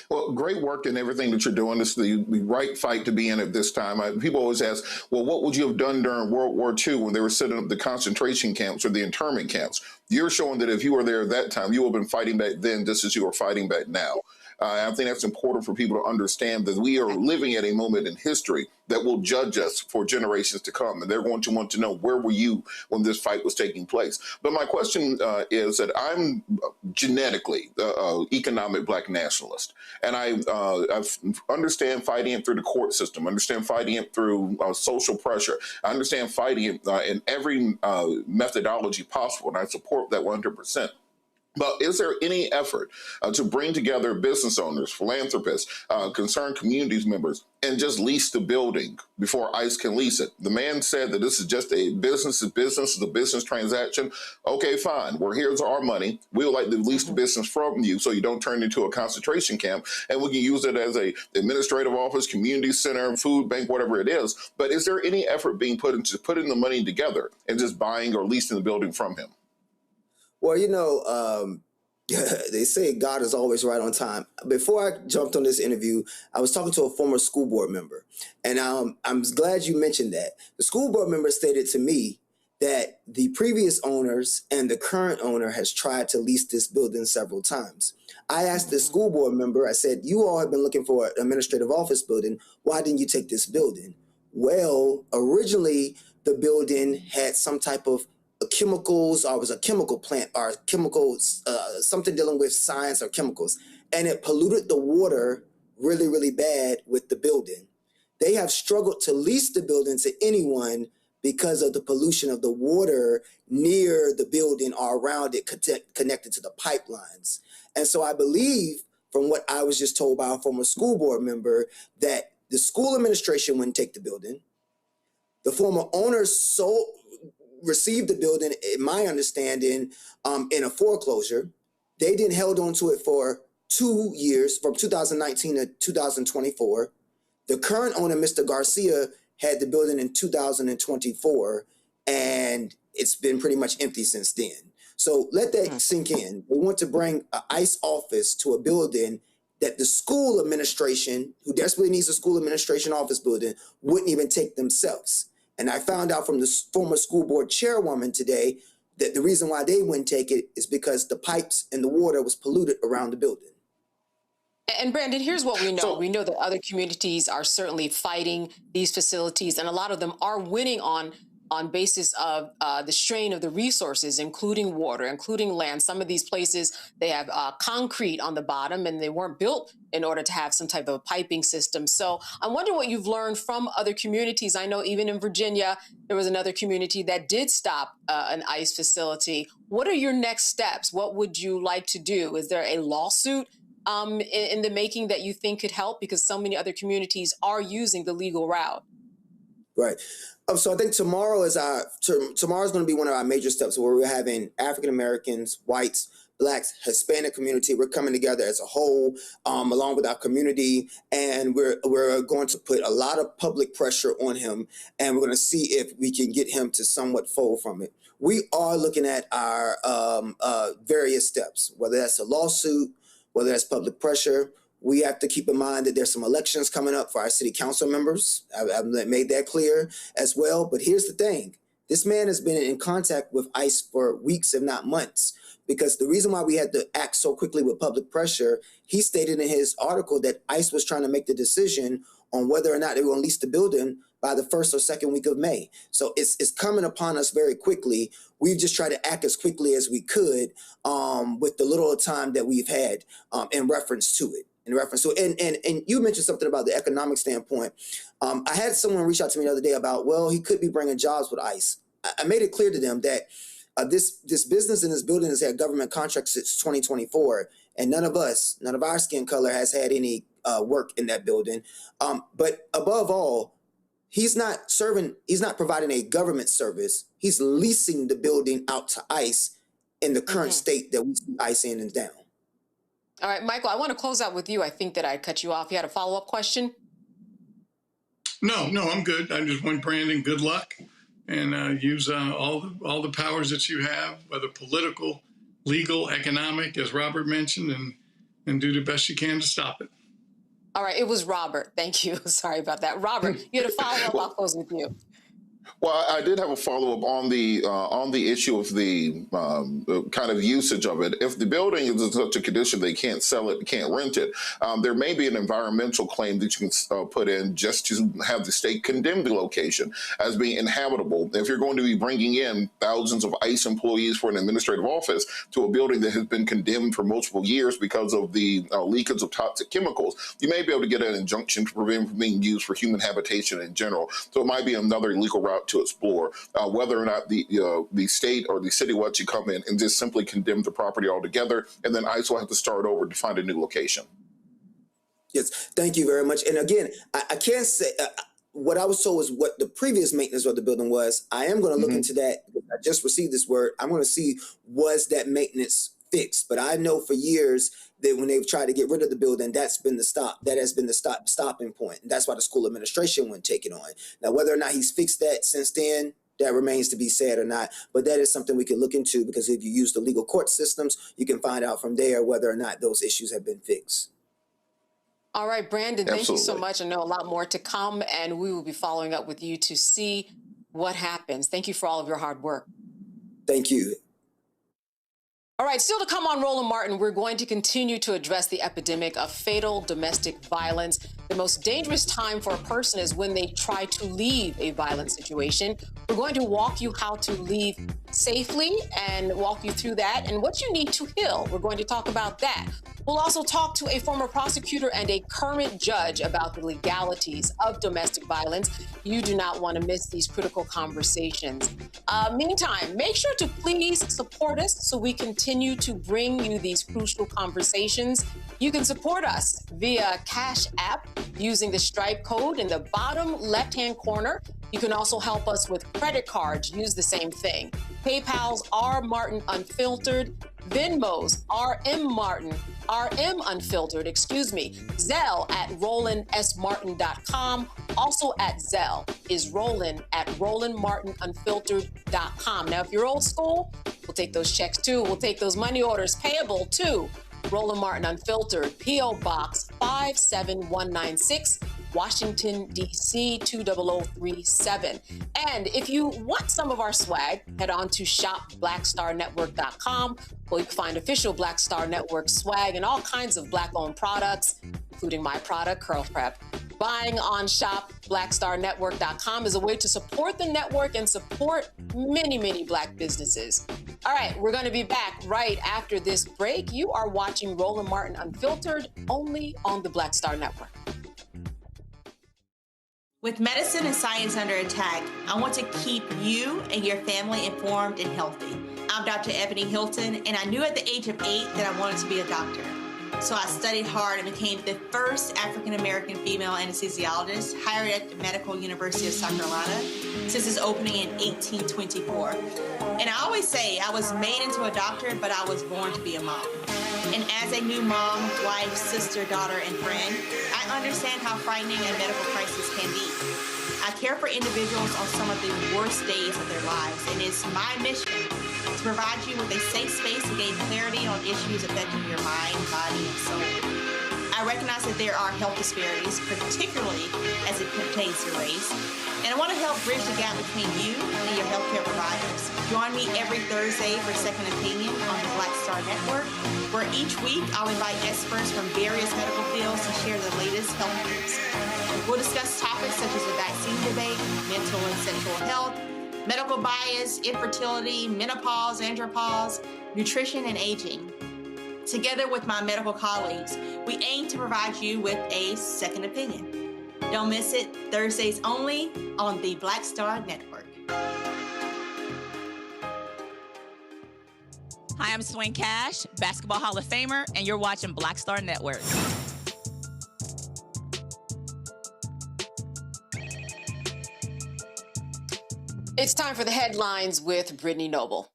Well, great work and everything that you're doing. This is the right fight to be in at this time. People always ask, well, what would you have done during World War II when they were setting up the concentration camps or the internment camps? You're showing that if you were there at that time, you would have been fighting back then just as you are fighting back now. I think that's important for people to understand that we are living at a moment in history that will judge us for generations to come. And they're going to want to know, where were you when this fight was taking place? But my question is that I'm genetically economic Black nationalist. And I understand fighting it through the court system, understand fighting it through social pressure. I understand fighting it in every methodology possible, and I support that 100%. But is there any effort to bring together business owners, philanthropists, concerned communities members, and just lease the building before ICE can lease it? The man said that this is just a business to business, it's a business transaction. Okay, fine. Well, here's our money. We would like to lease the business from you so you don't turn into a concentration camp, and we can use it as a administrative office, community center, food bank, whatever it is. But is there any effort being put into putting the money together and just buying or leasing the building from him? Well, you know, they say God is always right on time. Before I jumped on this interview, I was talking to a former school board member, and I'm glad you mentioned that. The school board member stated to me that the previous owners and the current owner has tried to lease this building several times. I asked the school board member, I said, you all have been looking for an administrative office building. Why didn't you take this building? Well, originally the building had some type of chemicals, or it was a chemical plant, or chemicals, something dealing with science or chemicals, and it polluted the water really, really bad with the building. They have struggled to lease the building to anyone because of the pollution of the water near the building or around it connected to the pipelines. And so I believe, from what I was just told by a former school board member, that the school administration wouldn't take the building. The former owner received the building, in my understanding, in a foreclosure. They then held on to it for 2 years, from 2019 to 2024. The current owner, Mr. Garcia, had the building in 2024, and it's been pretty much empty since then. So let that sink in. We want to bring an ICE office to a building that the school administration, who desperately needs a school administration office building, wouldn't even take themselves. And I found out from the former school board chairwoman today that the reason why they wouldn't take it is because the pipes and the water was polluted around the building. And Brandon, here's what we know. We know that other communities are certainly fighting these facilities, and a lot of them are winning on basis of the strain of the resources, including water, including land. Some of these places, they have concrete on the bottom, and they weren't built in order to have some type of piping system. So I wonder what you've learned from other communities. I know even in Virginia, there was another community that did stop an ICE facility. What are your next steps? What would you like to do? Is there a lawsuit in the making that you think could help? Because so many other communities are using the legal route. Right. So I think tomorrow's going to be one of our major steps, where we're having African Americans, whites, Blacks, Hispanic community. We're coming together as a whole, along with our community, and we're going to put a lot of public pressure on him, and we're going to see if we can get him to somewhat fold from it. We are looking at our various steps, whether that's a lawsuit, whether that's public pressure. We have to keep in mind that there's some elections coming up for our city council members. I've made that clear as well. But here's the thing. This man has been in contact with ICE for weeks, if not months, because the reason why we had to act so quickly with public pressure, he stated in his article that ICE was trying to make the decision on whether or not they were going to lease the building by the first or second week of May. So it's coming upon us very quickly. We've just tried to act as quickly as we could with the little time that we've had in reference to it. in reference to, and you mentioned something about the economic standpoint. I had someone reach out to me the other day about, well, he could be bringing jobs with ICE. I made it clear to them that this business in this building has had government contracts since 2024, and none of our skin color has had any work in that building. But above all, he's not providing a government service. He's leasing the building out to ICE in the current state that we see ICE in and down. All right, Michael, I want to close out with you. I think that I cut you off. You had a follow-up question? No, I'm good. I just want Brandon good luck, and use all the powers that you have, whether political, legal, economic, as Robert mentioned, and do the best you can to stop it. All right, it was Robert. Thank you. Sorry about that. Robert, you had a follow-up. I'll close with you. Well, I did have a follow-up on the issue of the kind of usage of it. If the building is in such a condition they can't sell it, can't rent it, there may be an environmental claim that you can put in just to have the state condemn the location as being inhabitable. If you're going to be bringing in thousands of ICE employees for an administrative office to a building that has been condemned for multiple years because of the leakage of toxic chemicals, you may be able to get an injunction to prevent from being used for human habitation in general. So it might be another legal route to explore whether or not the state or the city will actually come in and just simply condemn the property altogether, and then ICE will have to start over to find a new location. Yes, thank you very much. And again, I can't say what I was told was what the previous maintenance of the building was. I am going to look into that. I just received this word. I'm going to see, was that maintenance fixed? But I know for years that when they've tried to get rid of the building, that's been the stop. That has been the stopping point. And that's why the school administration wouldn't take it on. Now, whether or not he's fixed that since then, that remains to be said or not. But that is something we can look into, because if you use the legal court systems, you can find out from there whether or not those issues have been fixed. All right, Brandon, thank Absolutely. you so much. I know a lot more to come, and we will be following up with you to see what happens. Thank you for all of your hard work. Thank you. All right, still to come on Roland Martin, we're going to continue to address the epidemic of fatal domestic violence. The most dangerous time for a person is when they try to leave a violent situation. We're going to walk you how to leave safely and walk you through that and what you need to heal. We're going to talk about that. We'll also talk to a former prosecutor and a current judge about the legalities of domestic violence. You do not want to miss these critical conversations. Meantime, make sure to please support us so we continue to bring you these crucial conversations. You can support us via Cash App using the Stripe code in the bottom left-hand corner. You can also help us with credit cards. Use the same thing. PayPal's R Martin Unfiltered, Venmo's RM Unfiltered, Zelle at RolandSMartin.com. Also at Zelle is Roland at RolandMartinUnfiltered.com. Now, if you're old school, we'll take those checks too. We'll take those money orders payable too. Roland Martin Unfiltered, P.O. Box 57196, Washington, D.C. 20037. And if you want some of our swag, head on to shopblackstarnetwork.com, where you can find official Black Star Network swag and all kinds of Black-owned products, including my product, Curl Prep. Buying on shopblackstarnetwork.com is a way to support the network and support many, many Black businesses. All right, we're going to be back right after this break. You are watching Roland Martin Unfiltered, only on the Black Star Network. With medicine and science under attack, I want to keep you and your family informed and healthy. I'm Dr. Ebony Hilton, and I knew at the age of 8 that I wanted to be a doctor. So I studied hard and became the first African-American female anesthesiologist hired at the Medical University of South Carolina since its opening in 1824. And I always say I was made into a doctor, but I was born to be a mom. And as a new mom, wife, sister, daughter, and friend, I understand how frightening a medical crisis can be. I care for individuals on some of the worst days of their lives, and it's my mission to provide you with a safe space to gain clarity on issues affecting your mind, body, and soul. I recognize that there are health disparities, particularly as it pertains to race, and I want to help bridge the gap between you and your healthcare providers. Join me every Thursday for Second Opinion on the Black Star Network, where each week I'll invite experts from various medical fields to share the latest health news. We'll discuss topics such as the vaccine debate, mental and sexual health, medical bias, infertility, menopause, andropause, nutrition, and aging. Together with my medical colleagues, we aim to provide you with a second opinion. Don't miss it, Thursdays only on the Black Star Network. Hi, I'm Swing Cash, Basketball Hall of Famer, and you're watching Black Star Network. It's time for the headlines with Brittany Noble.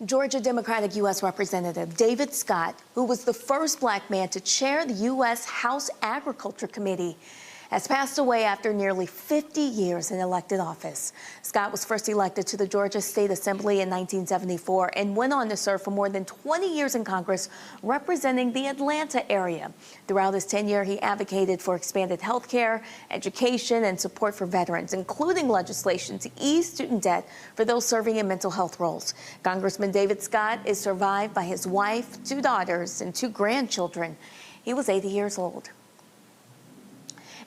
Georgia Democratic U.S. Representative David Scott, who was the first black man to chair the U.S. House Agriculture Committee, has passed away after nearly 50 years in elected office. Scott was first elected to the Georgia State Assembly in 1974 and went on to serve for more than 20 years in Congress representing the Atlanta area. Throughout his tenure, he advocated for expanded health care, education, and support for veterans, including legislation to ease student debt for those serving in mental health roles. Congressman David Scott is survived by his wife, 2 daughters, and 2 grandchildren. He was 80 years old.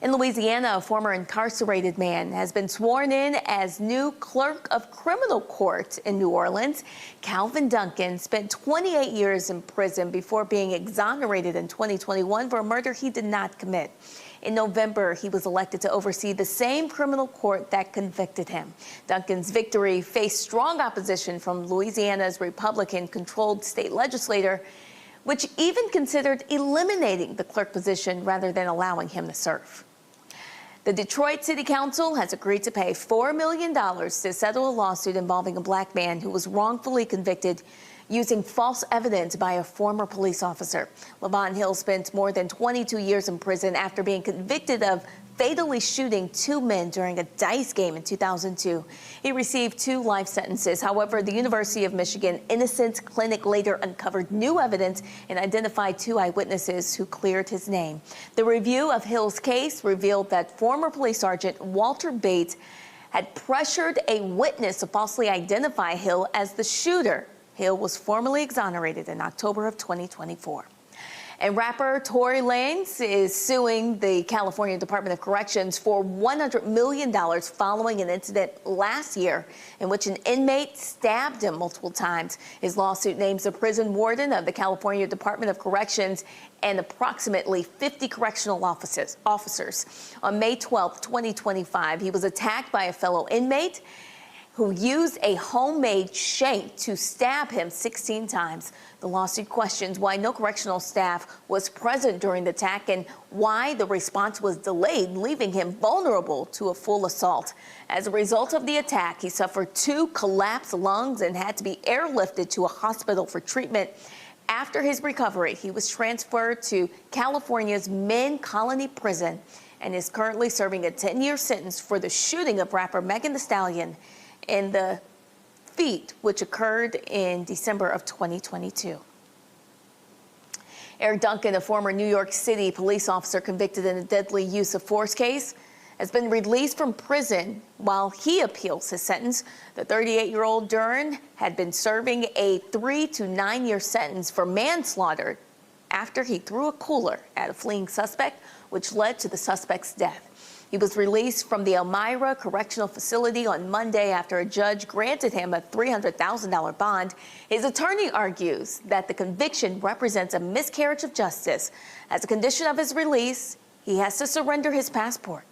In Louisiana, a former incarcerated man has been sworn in as new clerk of criminal court in New Orleans. Calvin Duncan spent 28 years in prison before being exonerated in 2021 for a murder he did not commit. In November, he was elected to oversee the same criminal court that convicted him. Duncan's victory faced strong opposition from Louisiana's Republican-controlled state legislature, which even considered eliminating the clerk position rather than allowing him to serve. The Detroit City Council has agreed to pay $4 million to settle a lawsuit involving a black man who was wrongfully convicted using false evidence by a former police officer. Levon Hill spent more than 22 years in prison after being convicted of fatally shooting 2 men during a dice game in 2002. He received 2 life sentences. However, the University of Michigan Innocence Clinic later uncovered new evidence and identified 2 eyewitnesses who cleared his name. The review of Hill's case revealed that former police sergeant Walter Bates had pressured a witness to falsely identify Hill as the shooter. Hill was formally exonerated in October of 2024. And rapper Tory Lanez is suing the California Department of Corrections for $100 million following an incident last year in which an inmate stabbed him multiple times. His lawsuit names the prison warden of the California Department of Corrections and approximately 50 correctional officers. On May 12, 2025, he was attacked by a fellow inmate who used a homemade shank to stab him 16 times. The lawsuit questions why no correctional staff was present during the attack and why the response was delayed, leaving him vulnerable to a full assault. As a result of the attack, he suffered 2 collapsed lungs and had to be airlifted to a hospital for treatment. After his recovery, he was transferred to California's Men Colony Prison and is currently serving a 10-year sentence for the shooting of rapper Megan Thee Stallion in the feat, which occurred in December of 2022. Eric Duncan, a former New York City police officer convicted in a deadly use of force case, has been released from prison while he appeals his sentence. The 38-year-old Duran had been serving a 3 to 9 year sentence for manslaughter after he threw a cooler at a fleeing suspect, which led to the suspect's death. He was released from the Elmira Correctional Facility on Monday after a judge granted him a $300,000 bond. His attorney argues that the conviction represents a miscarriage of justice. As a condition of his release, he has to surrender his passport.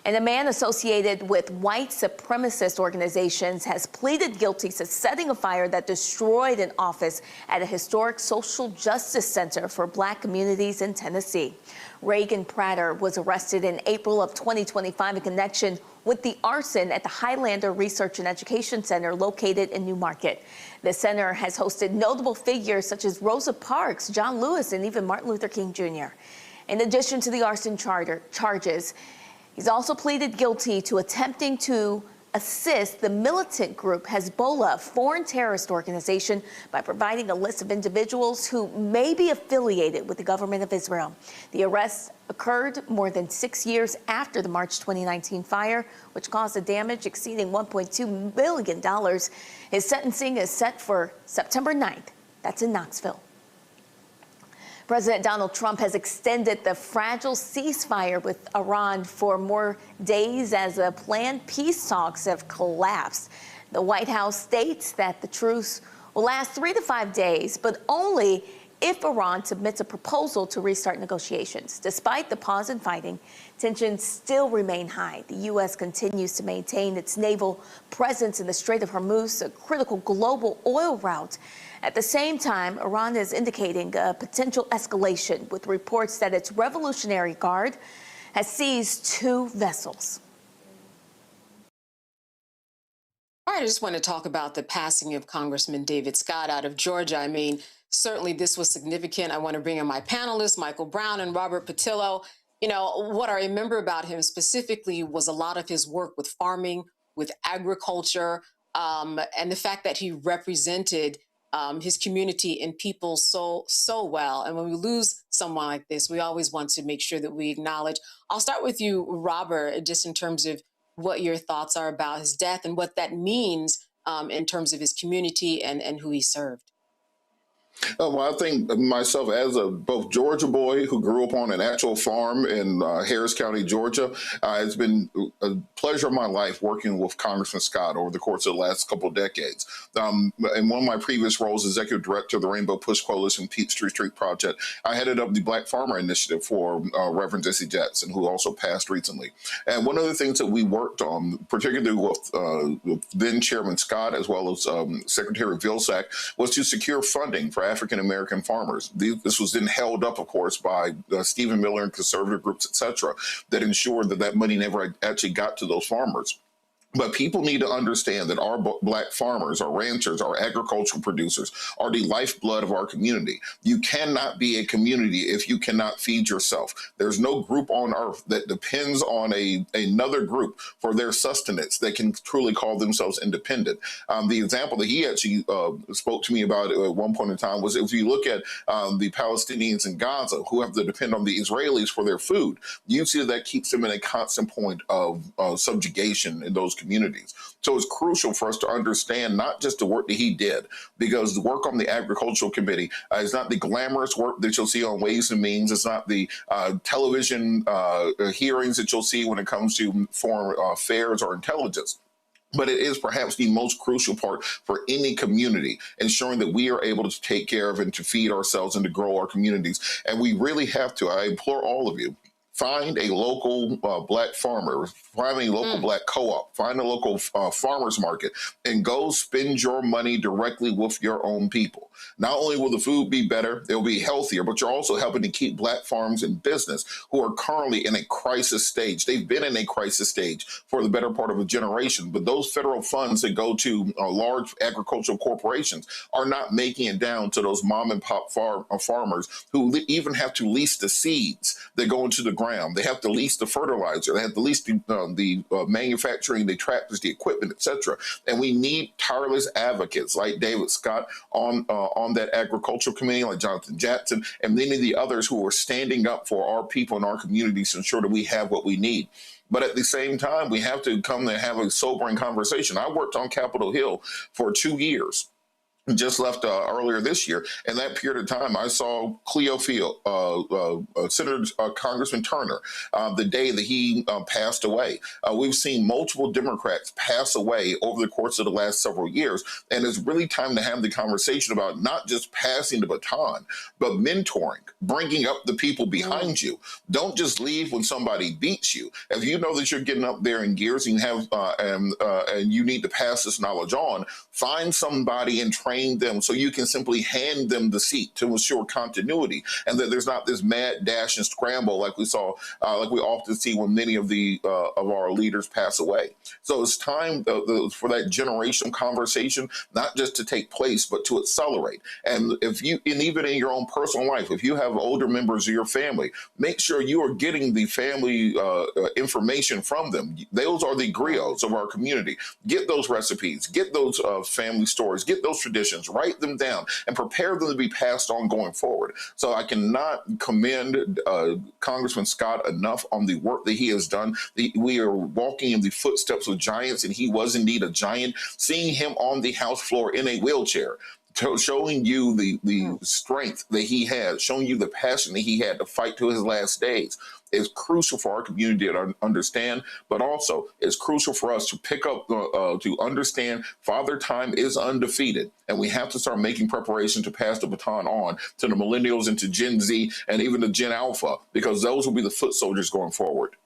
And a man associated with white supremacist organizations has pleaded guilty to setting a fire that destroyed an office at a historic social justice center for black communities in Tennessee. Reagan Prater was arrested in April of 2025 in connection with the arson at the Highlander Research and Education Center located in Newmarket. The center has hosted notable figures such as Rosa Parks, John Lewis, and even Martin Luther King Jr. In addition to the arson charges, he's also pleaded guilty to attempting to assist the militant group Hezbollah, a foreign terrorist organization, by providing a list of individuals who may be affiliated with the government of Israel. The arrest occurred more than 6 years after the March 2019 fire, which caused a damage exceeding $1.2 million. His sentencing is set for September 9th. That's in Knoxville. President Donald Trump has extended the fragile ceasefire with Iran for more days as the planned peace talks have collapsed. The White House states that the truce will last 3 to 5 days, but only if Iran submits a proposal to restart negotiations. Despite the pause in fighting, tensions still remain high. The U.S. continues to maintain its naval presence in the Strait of Hormuz, a critical global oil route. At the same time, Iran is indicating a potential escalation with reports that its Revolutionary Guard has seized 2 vessels. All right, I just want to talk about the passing of Congressman David Scott out of Georgia. I mean, certainly this was significant. I want to bring in my panelists, Michael Brown and Robert Patillo. You know, what I remember about him specifically was a lot of his work with farming, with agriculture, and the fact that he represented his community and people so well. And when we lose someone like this, we always want to make sure that we acknowledge. I'll start with you, Robert, just in terms of what your thoughts are about his death and what that means in terms of his community and who he served. Well, I think myself, as a both Georgia boy who grew up on an actual farm in Harris County, Georgia, it's been a pleasure of my life working with Congressman Scott over the course of the last couple of decades. In one of my previous roles, executive director of the Rainbow Push Coalition Peachtree Street Project, I headed up the Black Farmer Initiative for Reverend Jesse Jackson, who also passed recently. And one of the things that we worked on, particularly with then Chairman Scott as well as Secretary Vilsack, was to secure funding for African-American farmers. This was then held up, of course, by Stephen Miller and conservative groups, et cetera, that ensured that that money never actually got to those farmers. But people need to understand that our Black farmers, our ranchers, our agricultural producers are the lifeblood of our community. You cannot be a community if you cannot feed yourself. There's no group on earth that depends on another group for their sustenance that can truly call themselves independent. The example that he actually spoke to me about at one point in time was, if you look at the Palestinians in Gaza who have to depend on the Israelis for their food, you see that keeps them in a constant point of subjugation in those communities. So it's crucial for us to understand not just the work that he did, because the work on the Agricultural Committee is not the glamorous work that you'll see on Ways and Means. It's not the television hearings that you'll see when it comes to foreign affairs or intelligence. But it is perhaps the most crucial part for any community, ensuring that we are able to take care of and to feed ourselves and to grow our communities. And we really have to, I implore all of you, find a local Black farmer, find a local Black co-op, find a local farmer's market, and go spend your money directly with your own people. Not only will the food be better, it'll be healthier, but you're also helping to keep Black farms in business who are currently in a crisis stage. They've been in a crisis stage for the better part of a generation, but those federal funds that go to large agricultural corporations are not making it down to those mom and pop farmers who even have to lease the seeds that go into the ground. They have to lease the fertilizer. They have to lease the manufacturing, the tractors, the equipment, etc. And we need tireless advocates like David Scott on that agricultural committee, like Jonathan Jackson, and many of the others who are standing up for our people and our communities to ensure that we have what we need. But at the same time, we have to come and have a sobering conversation. I worked on Capitol Hill for 2 years. Just left earlier this year. In that period of time, I saw Cleo Field, Senator Congressman Turner, the day that he passed away. We've seen multiple Democrats pass away over the course of the last several years. And it's really time to have the conversation about not just passing the baton, but mentoring, bringing up the people behind you. Don't just leave when somebody beats you. If you know that you're getting up there in gears and you have and you need to pass this knowledge on, find somebody and train them so you can simply hand them the seat to ensure continuity, and that there's not this mad dash and scramble like we saw, like we often see when many of our leaders pass away. So it's time for that generational conversation, not just to take place, but to accelerate. And even in your own personal life, if you have older members of your family, make sure you are getting the family information from them. Those are the griots of our community. Get those recipes, get those family stories, get those traditions, write them down, and prepare them to be passed on going forward. So I cannot commend Congressman Scott enough on the work that he has done. We are walking in the footsteps of giants, and he was indeed a giant. Seeing him on the House floor in a wheelchair showing you the strength that he had, showing you the passion that he had to fight to his last days is crucial for our community to understand, but also it's crucial for us to pick up, to understand Father Time is undefeated. And we have to start making preparation to pass the baton on to the millennials and to Gen Z and even to Gen Alpha, because those will be the foot soldiers going forward.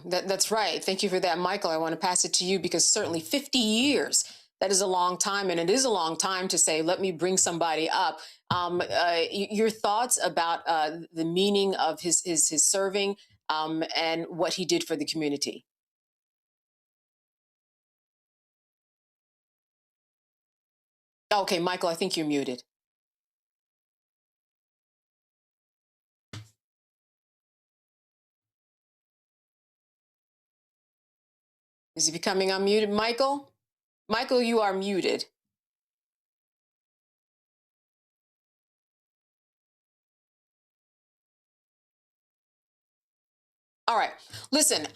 That's right. Thank you for that, Michael. I want to pass it to you because certainly 50 years, that is a long time. And it is a long time to say, let me bring somebody up. Your thoughts about the meaning of his serving and what he did for the community. Okay, Michael, I think you're muted. Is he becoming unmuted, Michael? Michael, you are muted. All right. Listen,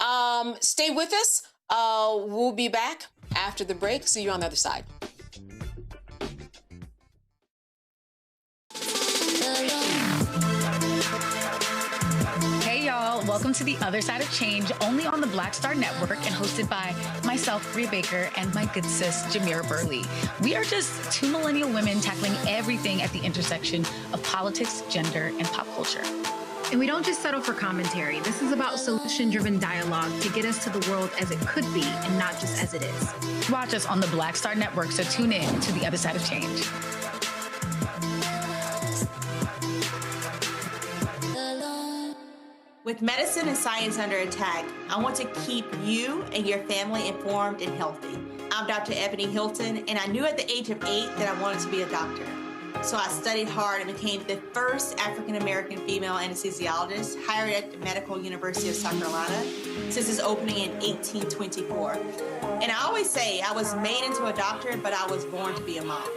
stay with us. We'll be back after the break. See you on the other side. Hey, y'all. Welcome to The Other Side of Change, only on the Black Star Network and hosted by myself, Bria Baker, and my good sis, Jamira Burley. We are just two millennial women tackling everything at the intersection of politics, gender, and pop culture. And we don't just settle for commentary. This is about solution-driven dialogue to get us to the world as it could be and not just as it is. Watch us on the Black Star Network, so tune in to The Other Side of Change. With medicine and science under attack, I want to keep you and your family informed and healthy. I'm Dr. Ebony Hilton, and I knew at the age of 8 that I wanted to be a doctor. So I studied hard and became the first African-American female anesthesiologist hired at the Medical University of South Carolina since its opening in 1824. And I always say I was made into a doctor, but I was born to be a mom.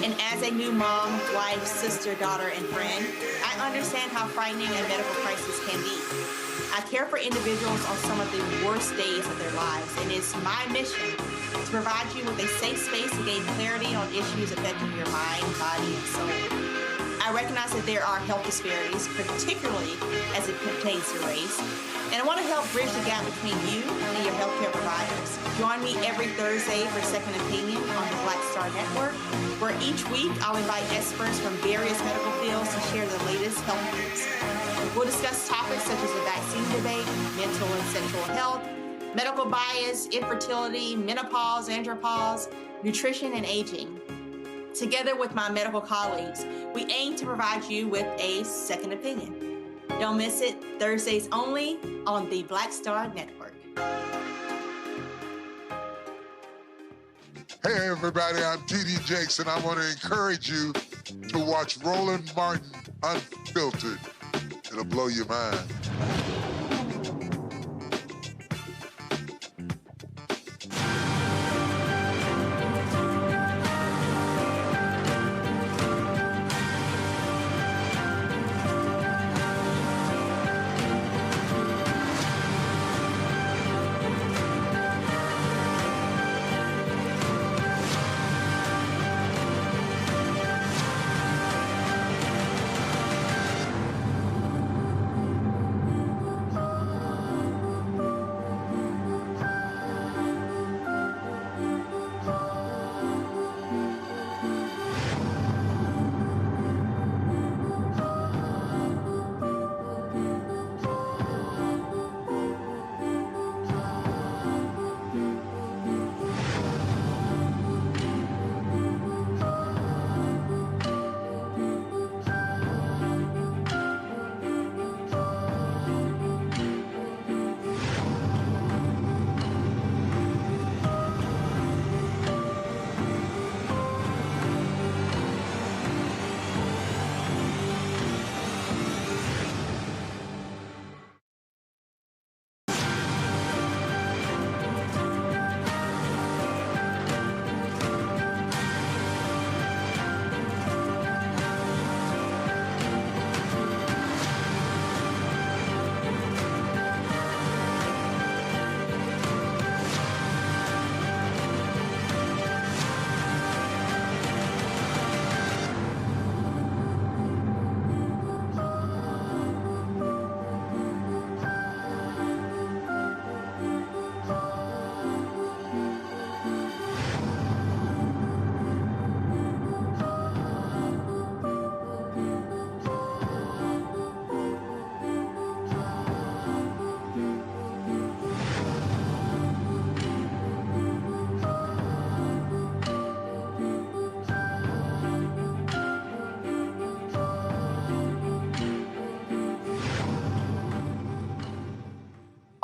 And as a new mom, wife, sister, daughter, and friend, I understand how frightening a medical crisis can be. I care for individuals on some of the worst days of their lives, and it's my mission to provide you with a safe space to gain clarity on issues affecting your mind, body, and soul. I recognize that there are health disparities, particularly as it pertains to race, and I want to help bridge the gap between you and your healthcare providers. Join me every Thursday for Second Opinion on the Black Star Network, where each week I'll invite experts from various medical fields to share the latest health news. We'll discuss topics such as the vaccine debate, mental and sexual health, medical bias, infertility, menopause, andropause, nutrition, and aging. Together with my medical colleagues, we aim to provide you with a second opinion. Don't miss it, Thursdays only on the Black Star Network. Hey everybody, I'm T.D. Jakes, and I want to encourage you to watch Roland Martin Unfiltered. It'll blow your mind.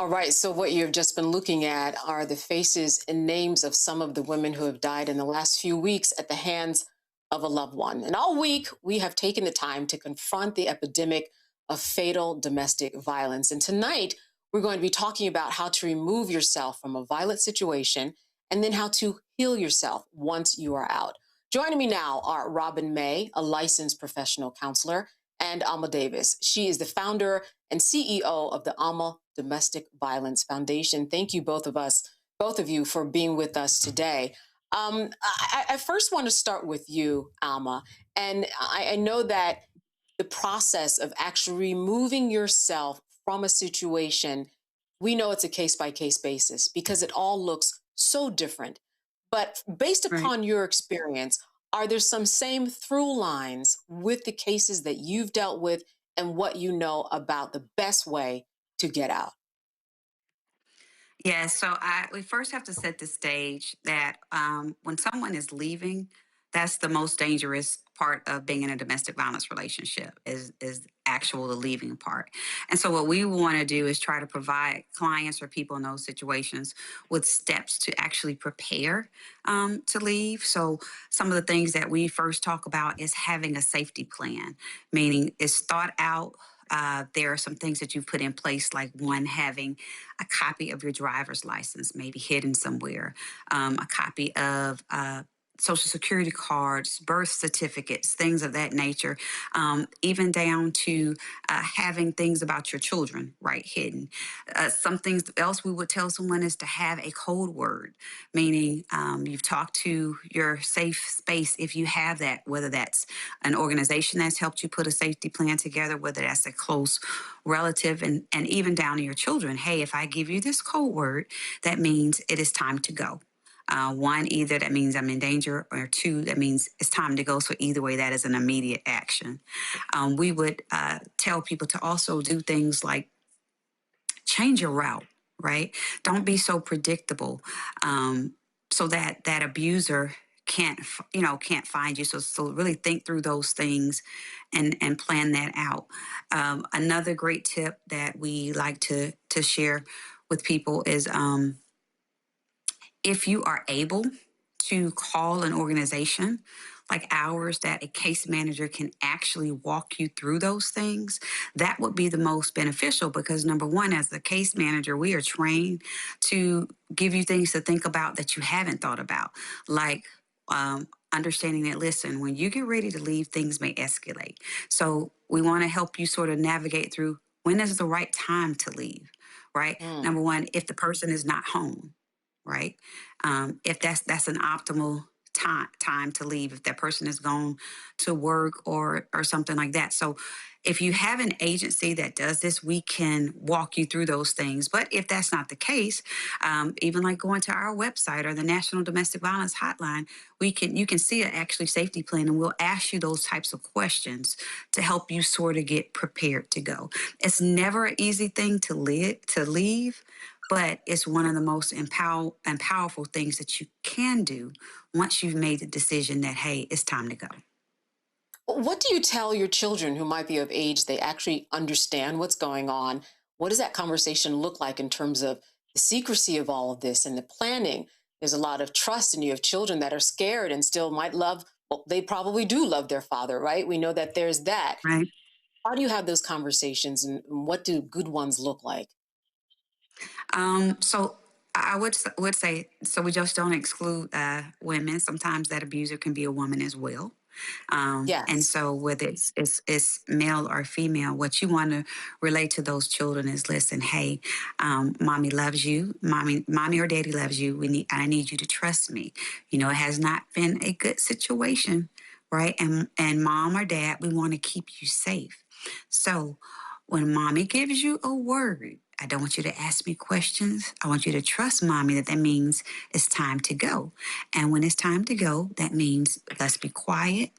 All right, so what you've just been looking at are the faces and names of some of the women who have died in the last few weeks at the hands of a loved one. And all week, we have taken the time to confront the epidemic of fatal domestic violence. And tonight, we're going to be talking about how to remove yourself from a violent situation and then how to heal yourself once you are out. Joining me now are Robin May, a licensed professional counselor, and Alma Davis. She is the founder and CEO of the Alma Domestic Violence Foundation. Thank you, both of you, for being with us today. I first want to start with you, Alma, and I know that the process of actually removing yourself from a situation, we know it's a case-by-case basis because it all looks so different. But based upon your experience, are there some same through lines with the cases that you've dealt with and what you know about the best way to get out? Yeah, so we first have to set the stage that when someone is leaving, that's the most dangerous part of being in a domestic violence relationship is actual the leaving part. And so what we want to do is try to provide clients or people in those situations with steps to actually prepare to leave. So some of the things that we first talk about is having a safety plan, meaning it's thought out. There are some things that you've put in place, like one, having a copy of your driver's license, maybe hidden somewhere, a copy of Social Security cards, birth certificates, things of that nature, even down to having things about your children, right, hidden. Some things else we would tell someone is to have a code word, meaning you've talked to your safe space if you have that, whether that's an organization that's helped you put a safety plan together, whether that's a close relative, and even down to your children. Hey, if I give you this code word, that means it is time to go. One, either that means I'm in danger, or two, that means it's time to go. So either way, that is an immediate action. We would tell people to also do things like change your route, right? Don't be so predictable, so that that abuser can't find you. So really think through those things and plan that out. Another great tip that we like to share with people is if you are able to call an organization like ours that a case manager can actually walk you through those things, that would be the most beneficial because number one, as a case manager, we are trained to give you things to think about that you haven't thought about, like understanding that, listen, when you get ready to leave, things may escalate. So we want to help you sort of navigate through when is the right time to leave, right? Number one, if the person is not home, right? If that's an optimal time to leave, if that person is gone to work or something like that. So if you have an agency that does this, we can walk you through those things. But if that's not the case, even like going to our website or the National Domestic Violence Hotline, you can see an actually safety plan, and we'll ask you those types of questions to help you sort of get prepared to go. It's never an easy thing to leave, but it's one of the most powerful things that you can do once you've made the decision that, hey, it's time to go. What do you tell your children who might be of age, they actually understand what's going on? What does that conversation look like in terms of the secrecy of all of this and the planning? There's a lot of trust, and you have children that are scared and still might love, well, they probably do love their father, right? We know that there's that. Right. How do you have those conversations, and what do good ones look like? So I would say, so we just don't exclude women. Sometimes that abuser can be a woman as well. And so whether it's male or female, what you want to relate to those children is, listen, hey, mommy loves you. Mommy or daddy loves you. I need you to trust me. It has not been a good situation, right? And mom or dad, we want to keep you safe. So when mommy gives you a word, I don't want you to ask me questions. I want you to trust mommy that means it's time to go. And when it's time to go, that means let's be quiet.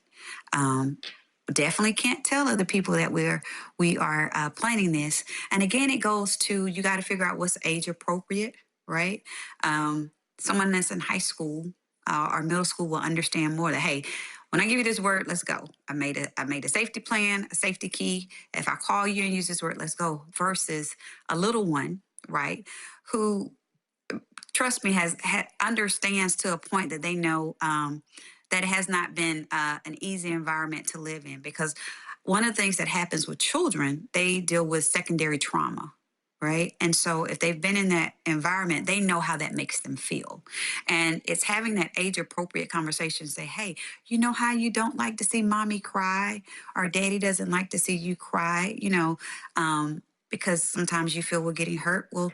Definitely can't tell other people that we are planning this. And again, it goes to, you got to figure out what's age appropriate, right? Someone that's in high school or middle school will understand more that, hey, when I give you this word, let's go. I made a safety plan, a safety key. If I call you and use this word, let's go, versus a little one, right? Who, trust me, understands to a point that they know that it has not been an easy environment to live in, because one of the things that happens with children, they deal with secondary trauma, right? And so if they've been in that environment, they know how that makes them feel. And it's having that age appropriate conversation, say, hey, you know how you don't like to see mommy cry, or daddy doesn't like to see you cry, because sometimes you feel we're getting hurt. Well,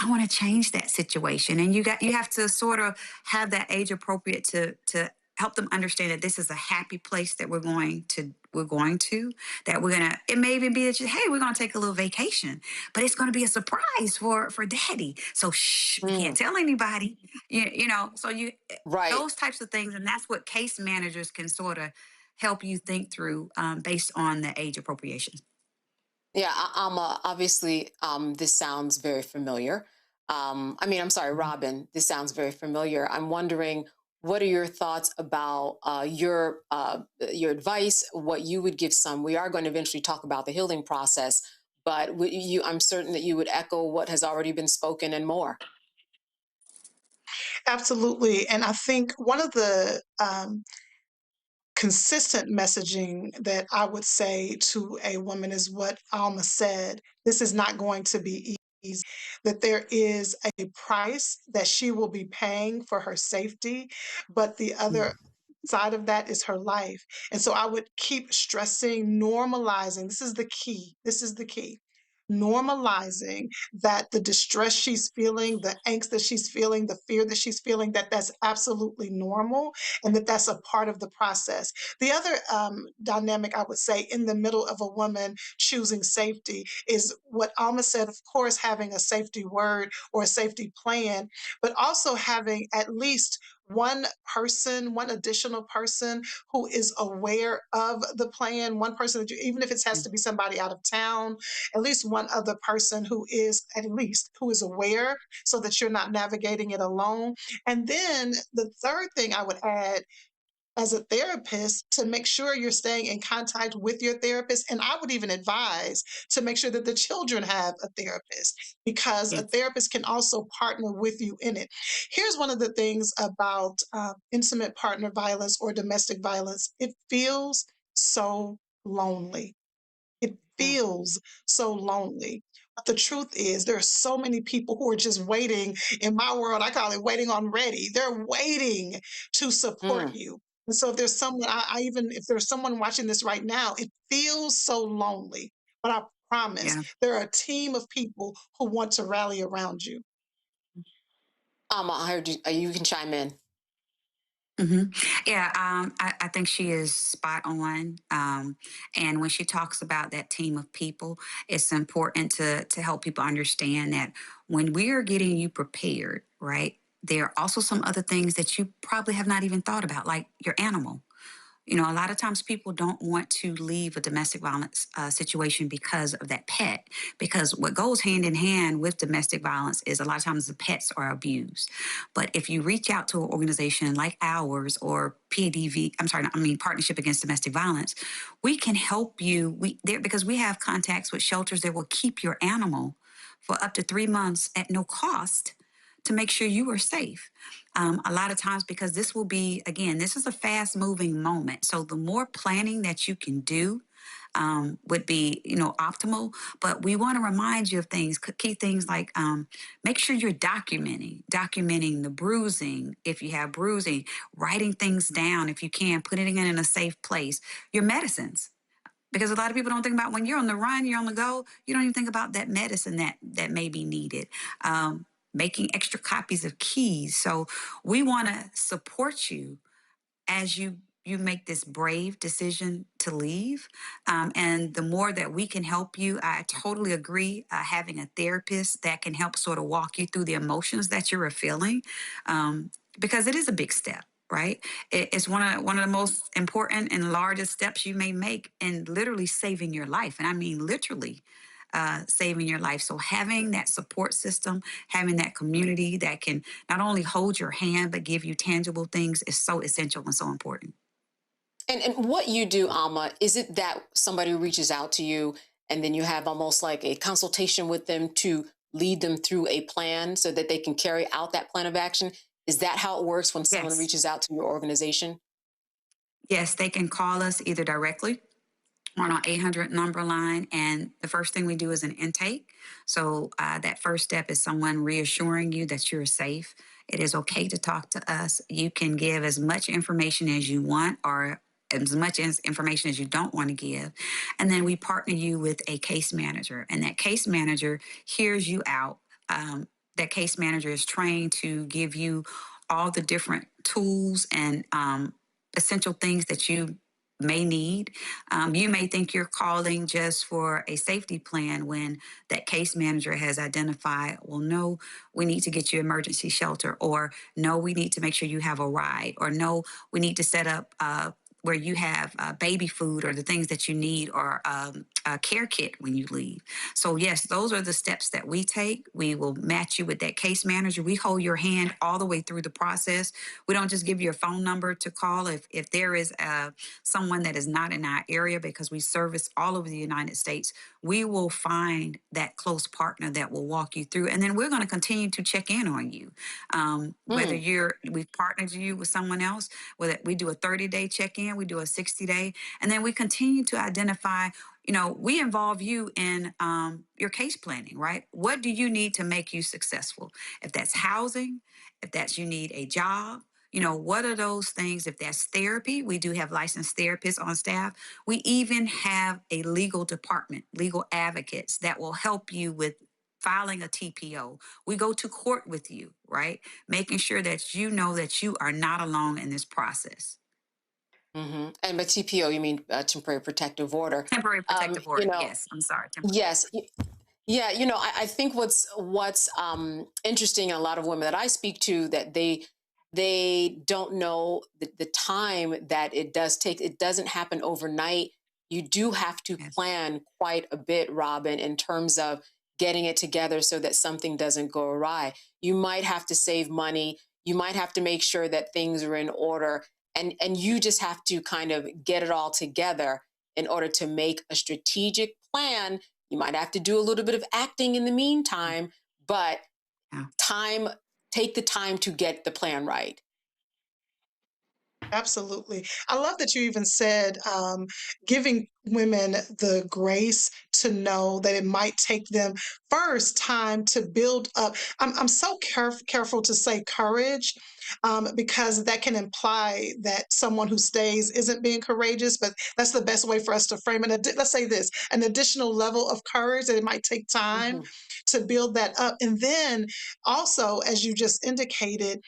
I want to change that situation. And you have to sort of have that age appropriate to help them understand that this is a happy place that we're going to, it may even be that hey, we're going to take a little vacation, but it's going to be a surprise for daddy. So shh, we can't tell anybody, those types of things. And that's what case managers can sort of help you think through based on the age appropriation. Yeah, obviously, this sounds very familiar. I'm sorry, Robin, this sounds very familiar. I'm wondering, what are your thoughts about your advice, what you would give some? We are going to eventually talk about the healing process, but I'm certain that you would echo what has already been spoken and more. Absolutely. And I think one of the consistent messaging that I would say to a woman is what Alma said. This is not going to be easy, that there is a price that she will be paying for her safety, but the other side of that is her life. And so I would keep stressing, normalizing. This is the key. This is the key. Normalizing that the distress she's feeling, the angst that she's feeling, the fear that she's feeling, that's absolutely normal, and that's a part of the process. The other dynamic I would say in the middle of a woman choosing safety is what Alma said, of course, having a safety word or a safety plan, but also having at least one additional person who is aware of the plan, one person that even if it has to be somebody out of town, at least one other person who is aware, so that you're not navigating it alone. And then the third thing I would add, as a therapist, to make sure you're staying in contact with your therapist. And I would even advise to make sure that the children have a therapist, because a therapist can also partner with you in it. Here's one of the things about intimate partner violence or domestic violence. It feels so lonely. It feels so lonely. But the truth is, there are so many people who are just waiting. In my world, I call it waiting on ready. They're waiting to support you. And so if there's someone, if there's someone watching this right now, it feels so lonely. But I promise there are a team of people who want to rally around you. I heard you. You can chime in. Yeah, I think she is spot on. And when she talks about that team of people, it's important to help people understand that when we are getting you prepared, right, there are also some other things that you probably have not even thought about, like your animal. A lot of times people don't want to leave a domestic violence situation because of that pet, because what goes hand in hand with domestic violence is a lot of times the pets are abused. But if you reach out to an organization like ours or Partnership Against Domestic Violence, we can help you because we have contacts with shelters that will keep your animal for up to 3 months at no cost to make sure you are safe. A lot of times, because this is a fast moving moment. So the more planning that you can do would be, optimal. But we want to remind you of things, key things like make sure you're documenting the bruising. If you have bruising, writing things down, if you can, putting it in a safe place, your medicines. Because a lot of people don't think about when you're on the run, you're on the go, you don't even think about that medicine that may be needed. Making extra copies of keys. So we want to support you as you make this brave decision to leave. And the more that we can help you, I totally agree, having a therapist that can help sort of walk you through the emotions that you're feeling, because it is a big step. Right? It's one of the most important and largest steps you may make in literally saving your life. And I mean literally saving your life. So having that support system, having that community that can not only hold your hand, but give you tangible things is so essential and so important. And what you do, Alma, is it that somebody reaches out to you and then you have almost like a consultation with them to lead them through a plan so that they can carry out that plan of action? Is that how it works when someone Yes. reaches out to your organization? Yes, they can call us either directly on our 800 number line. And the first thing we do is an intake. So that first step is someone reassuring you that you're safe. It is okay to talk to us. You can give as much information as you want or as much information as you don't want to give. And then we partner you with a case manager. And that case manager hears you out. That case manager is trained to give you all the different tools and essential things that you may need. You may think you're calling just for a safety plan when that case manager has identified, well, no, we need to get you emergency shelter, or no, we need to make sure you have a ride, or no, we need to set up where you have baby food or the things that you need, or a care kit when you leave. So yes, those are the steps that we take. We will match you with that case manager. We hold your hand all the way through the process. We don't just give you a phone number to call if there is someone that is not in our area, because we service all over the United States. We will find that close partner that will walk you through, and then we're going to continue to check in on you. Whether we've partnered you with someone else, whether we do a 30-day check-in, we do a 60-day, and then we continue to identify. We involve you in your case planning, right? What do you need to make you successful? If that's housing, if that's you need a job, what are those things? If that's therapy, we do have licensed therapists on staff. We even have a legal department, legal advocates that will help you with filing a TPO. We go to court with you, right? Making sure that you know that you are not alone in this process. And by TPO, you mean temporary protective order. Temporary protective order, yes. I'm sorry. Yes. Yeah, I think what's interesting in a lot of women that I speak to, that they don't know the time that it does take. It doesn't happen overnight. You do have to plan quite a bit, Robin, in terms of getting it together so that something doesn't go awry. You might have to save money. You might have to make sure that things are in order. And you just have to kind of get it all together in order to make a strategic plan. You might have to do a little bit of acting in the meantime, but take the time to get the plan right. Absolutely. I love that you even said giving women the grace to know that it might take them first time to build up. I'm so careful to say courage because that can imply that someone who stays isn't being courageous, but that's the best way for us to frame it. Let's say this, an additional level of courage that it might take time to build that up. And then also, as you just indicated,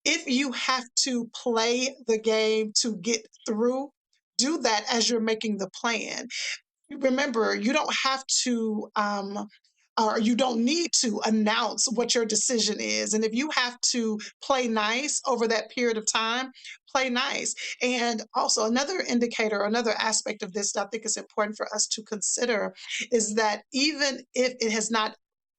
if you have to play the game to get through, do that as you're making the plan. Remember, you don't have to, or you don't need to announce what your decision is. And if you have to play nice over that period of time, play nice. And also, another indicator, another aspect of this that I think is important for us to consider is that even if it has not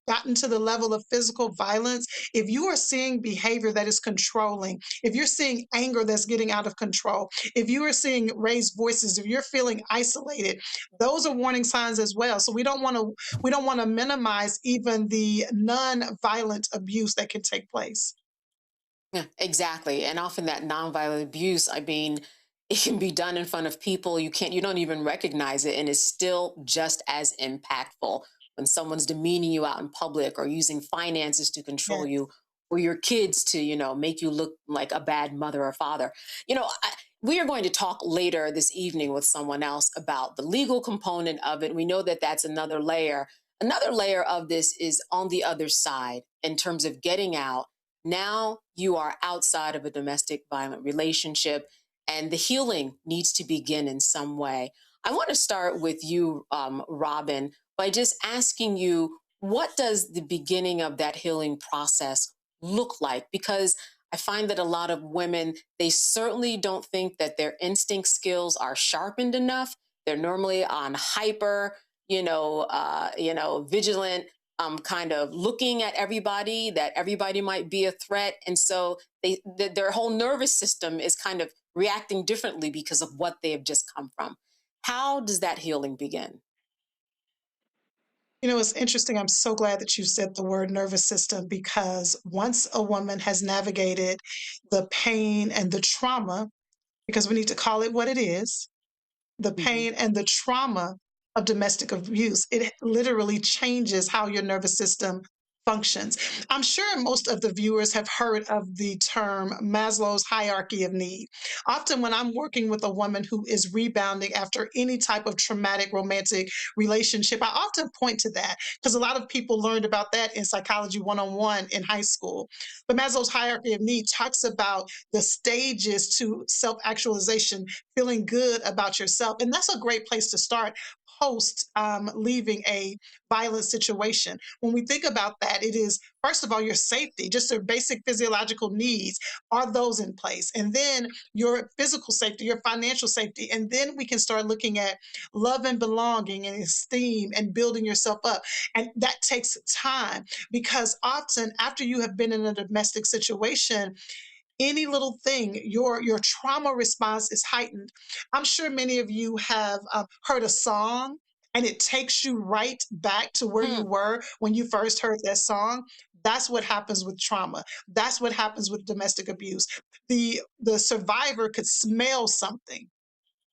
gotten to the level of physical violence, if you are seeing behavior that is controlling, if you're seeing anger that's getting out of control, if you are seeing raised voices, if you're feeling isolated, those are warning signs as well. So we don't want to minimize even the non-violent abuse that can take place. Yeah, exactly. And often that nonviolent abuse, I mean, it can be done in front of people. You don't even recognize it. And it's still just as impactful when someone's demeaning you out in public, or using finances to control you, or your kids to, make you look like a bad mother or father. We are going to talk later this evening with someone else about the legal component of it. We know that that's another layer. Another layer of this is on the other side in terms of getting out. Now you are outside of a domestic violent relationship, and the healing needs to begin in some way. I want to start with you, Robin, by just asking you, what does the beginning of that healing process look like? Because I find that a lot of women, they certainly don't think that their instinct skills are sharpened enough. They're normally on hyper, vigilant, kind of looking at everybody, that everybody might be a threat. And so their whole nervous system is kind of reacting differently because of what they have just come from. How does that healing begin? You know, it's interesting. I'm so glad that you said the word nervous system, because once a woman has navigated the pain and the trauma, because we need to call it what it is, the pain and the trauma of domestic abuse, it literally changes how your nervous system functions. I'm sure most of the viewers have heard of the term Maslow's hierarchy of need. Often, when I'm working with a woman who is rebounding after any type of traumatic romantic relationship, I often point to that because a lot of people learned about that in Psychology 101 in high school. But Maslow's hierarchy of need talks about the stages to self actualization, feeling good about yourself. And that's a great place to start post leaving a violent situation. When we think about that, it is, first of all, your safety, just your basic physiological needs. Are those in place? And then your physical safety, your financial safety. And then we can start looking at love and belonging and esteem and building yourself up. And that takes time, because often after you have been in a domestic situation, any little thing, your trauma response is heightened. I'm sure many of you have heard a song and it takes you right back to where you were when you first heard that song. That's what happens with trauma. That's what happens with domestic abuse. The survivor could smell something.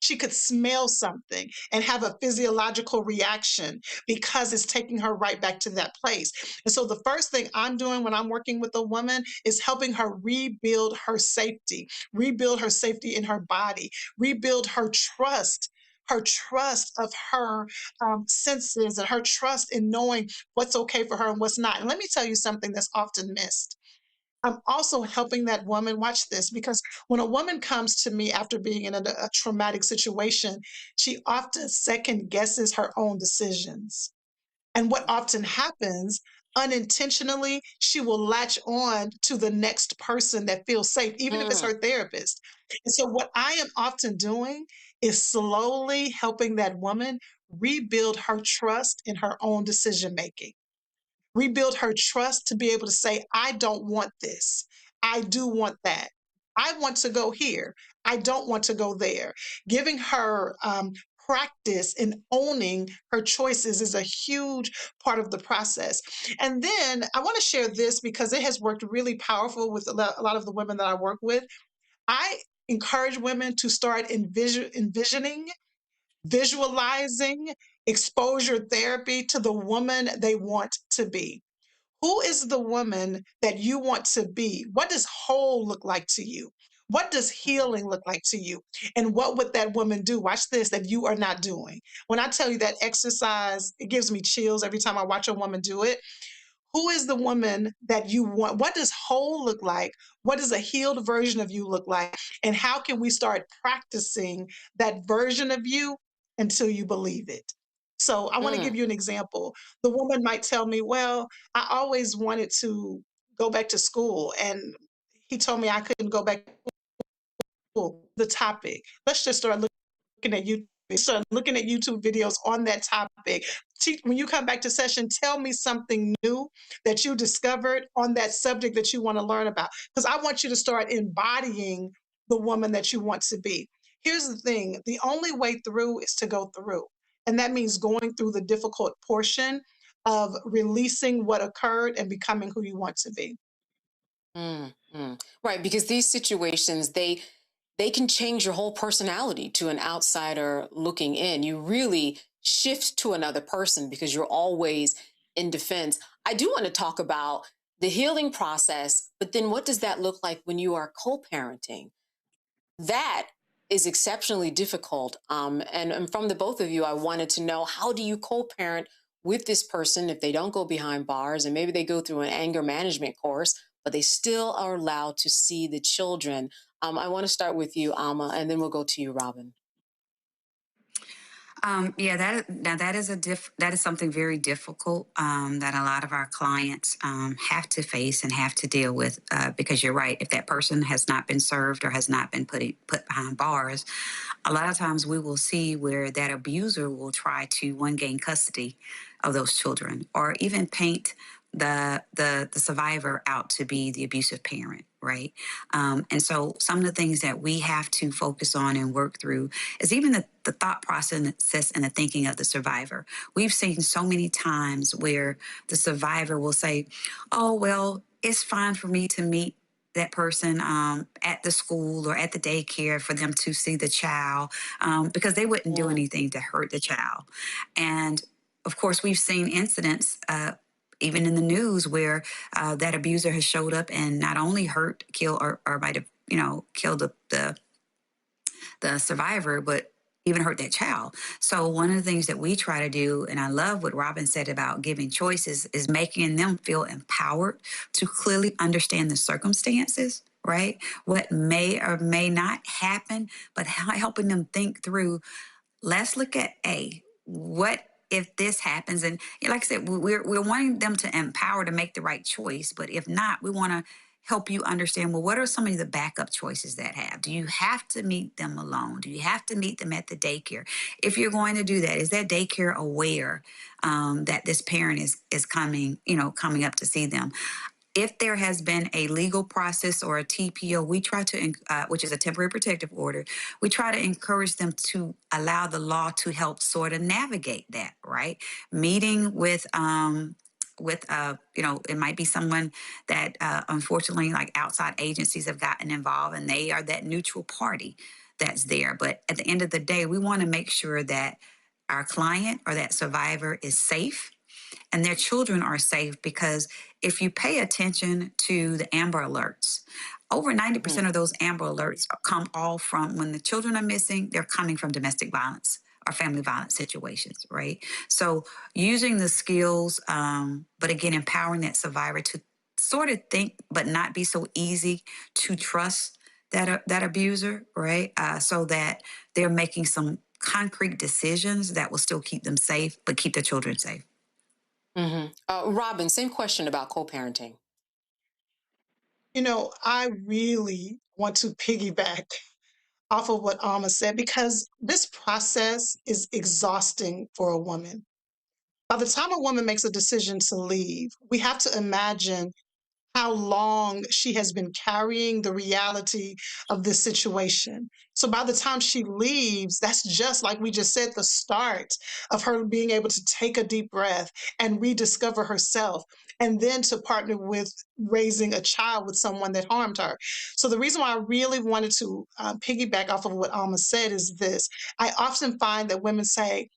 She could smell something and have a physiological reaction because it's taking her right back to that place. And so the first thing I'm doing when I'm working with a woman is helping her rebuild her safety in her body, rebuild her trust of her senses, and her trust in knowing what's okay for her and what's not. And let me tell you something that's often missed. I'm also helping that woman, watch this, because when a woman comes to me after being in a traumatic situation, she often second guesses her own decisions. And what often happens unintentionally, she will latch on to the next person that feels safe, even if it's her therapist. And so, what I am often doing is slowly helping that woman rebuild her trust in her own decision making, rebuild her trust to be able to say, I don't want this. I do want that. I want to go here. I don't want to go there. Giving her practice in owning her choices is a huge part of the process. And then I want to share this because it has worked really powerful with a lot of the women that I work with. I encourage women to start envisioning, visualizing exposure therapy to the woman they want to be. Who is the woman that you want to be? What does whole look like to you? What does healing look like to you? And what would that woman do? Watch this, that you are not doing. When I tell you that exercise, it gives me chills every time I watch a woman do it. Who is the woman that you want? What does whole look like? What does a healed version of you look like? And how can we start practicing that version of you until you believe it? So I want to give you an example. The woman might tell me, well, I always wanted to go back to school, and he told me I couldn't go back to school. The topic. Let's just start looking at YouTube. Start looking at YouTube videos on that topic. When you come back to session, tell me something new that you discovered on that subject that you want to learn about. Because I want you to start embodying the woman that you want to be. Here's the thing, the only way through is to go through. And that means going through the difficult portion of releasing what occurred and becoming who you want to be. Right, because these situations, they can change your whole personality to an outsider looking in. You really shift to another person because you're always in defense. I do want to talk about the healing process, but then what does that look like when you are co-parenting? That is exceptionally difficult. And from the both of you, I wanted to know, how do you co-parent with this person if they don't go behind bars and maybe they go through an anger management course, but they still are allowed to see the children? I want to start with you, Alma, and then we'll go to you, Robin. Yeah, that is that is something very difficult that a lot of our clients have to face and have to deal with, because you're right. If that person has not been served or has not been put behind bars, a lot of times we will see where that abuser will try to gain custody of those children, or even paint the survivor out to be the abusive parent, right? And so some of the things that we have to focus on and work through is even the thought process and the thinking of the survivor. We've seen so many times where the survivor will say, oh, well, it's fine for me to meet that person at the school or at the daycare for them to see the child because they wouldn't do anything to hurt the child. And of course, we've seen incidents even in the news where that abuser has showed up and not only hurt, killed, or might have, killed the survivor, but even hurt that child. So one of the things that we try to do, and I love what Robin said about giving choices, is making them feel empowered to clearly understand the circumstances, right? What may or may not happen, but helping them think through, let's look at what if this happens? And like I said, we're wanting them to empower to make the right choice. But if not, we want to help you understand, well, what are some of the backup choices that have? Do you have to meet them alone? Do you have to meet them at the daycare? If you're going to do that, is that daycare aware that this parent is coming up to see them? If there has been a legal process or a TPO, we try to, which is a temporary protective order, we try to encourage them to allow the law to help sort of navigate that, right? Meeting with it might be someone that unfortunately, like outside agencies have gotten involved and they are that neutral party that's there. But at the end of the day, we want to make sure that our client or that survivor is safe and their children are safe, because if you pay attention to the Amber Alerts, over 90% of those Amber Alerts come all from when the children are missing, they're coming from domestic violence or family violence situations, right? So using the skills, but again, empowering that survivor to sort of think, but not be so easy to trust that abuser, right? So that they're making some concrete decisions that will still keep them safe, but keep their children safe. Robin, same question about co-parenting. I really want to piggyback off of what Alma said, because this process is exhausting for a woman. By the time a woman makes a decision to leave, we have to imagine how long she has been carrying the reality of this situation. So by the time she leaves, that's just like we just said, the start of her being able to take a deep breath and rediscover herself, and then to partner with raising a child with someone that harmed her. So the reason why I really wanted to piggyback off of what Alma said is this. I often find that women say,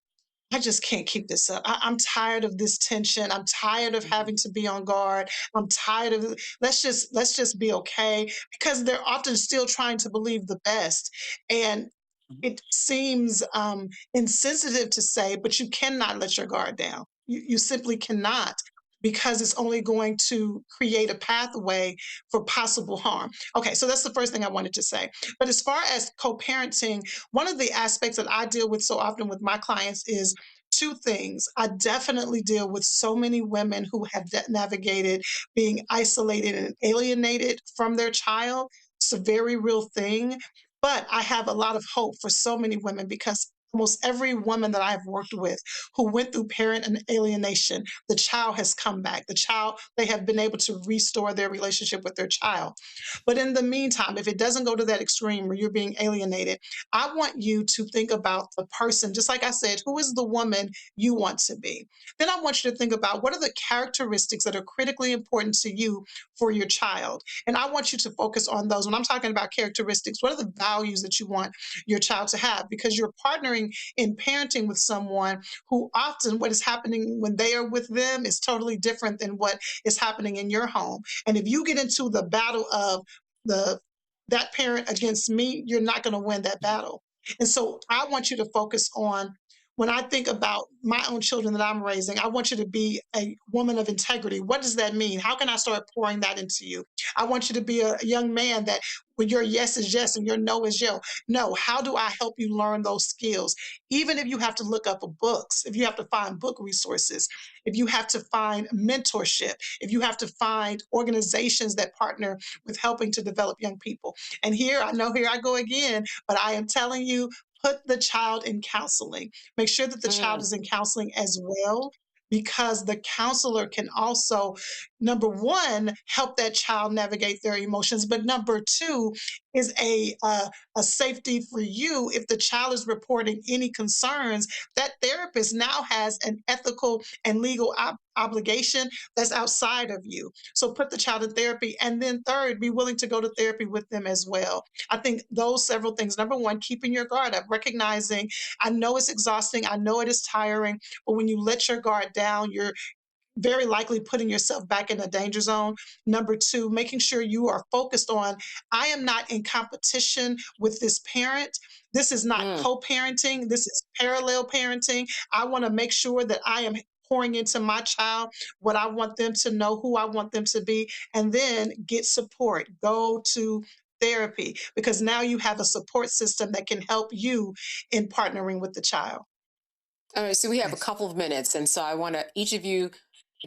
I just can't keep this up. I'm tired of this tension. I'm tired of having to be on guard. I'm tired of let's just be okay, because they're often still trying to believe the best. And it seems insensitive to say, but you cannot let your guard down. You simply cannot, because it's only going to create a pathway for possible harm. Okay, so that's the first thing I wanted to say. But as far as co-parenting, one of the aspects that I deal with so often with my clients is two things. I definitely deal with so many women who have navigated being isolated and alienated from their child. It's a very real thing. But I have a lot of hope for so many women, because almost every woman that I have worked with who went through parent and alienation, the child has come back. They have been able to restore their relationship with their child. But in the meantime, if it doesn't go to that extreme where you're being alienated, I want you to think about the person, just like I said, who is the woman you want to be? Then I want you to think about, what are the characteristics that are critically important to you for your child? And I want you to focus on those. When I'm talking about characteristics, what are the values that you want your child to have? Because you're partnering in parenting with someone who often what is happening when they are with them is totally different than what is happening in your home. And if you get into the battle of that parent against me, you're not going to win that battle. And so I want you to focus on, when I think about my own children that I'm raising, I want you to be a woman of integrity. What does that mean? How can I start pouring that into you? I want you to be a young man that when your yes is yes and your no is no, how do I help you learn those skills? Even if you have to look up books, if you have to find book resources, if you have to find mentorship, if you have to find organizations that partner with helping to develop young people. And here I go again, but I am telling you, put the child in counseling. Make sure that the child is in counseling as well, because the counselor can also, number one, help that child navigate their emotions, but number two is a safety for you. If the child is reporting any concerns, that therapist now has an ethical and legal obligation that's outside of you. So put the child in therapy. And then third, be willing to go to therapy with them as well. I think those several things. Number one, keeping your guard up, recognizing, I know it's exhausting, I know it is tiring, but when you let your guard down, you're very likely putting yourself back in a danger zone. Number two, making sure you are focused on, I am not in competition with this parent. This is not co-parenting. This is parallel parenting. I want to make sure that I am pouring into my child what I want them to know, who I want them to be, and then get support. Go to therapy, because now you have a support system that can help you in partnering with the child. All right, so we have a couple of minutes, and so I want to each of you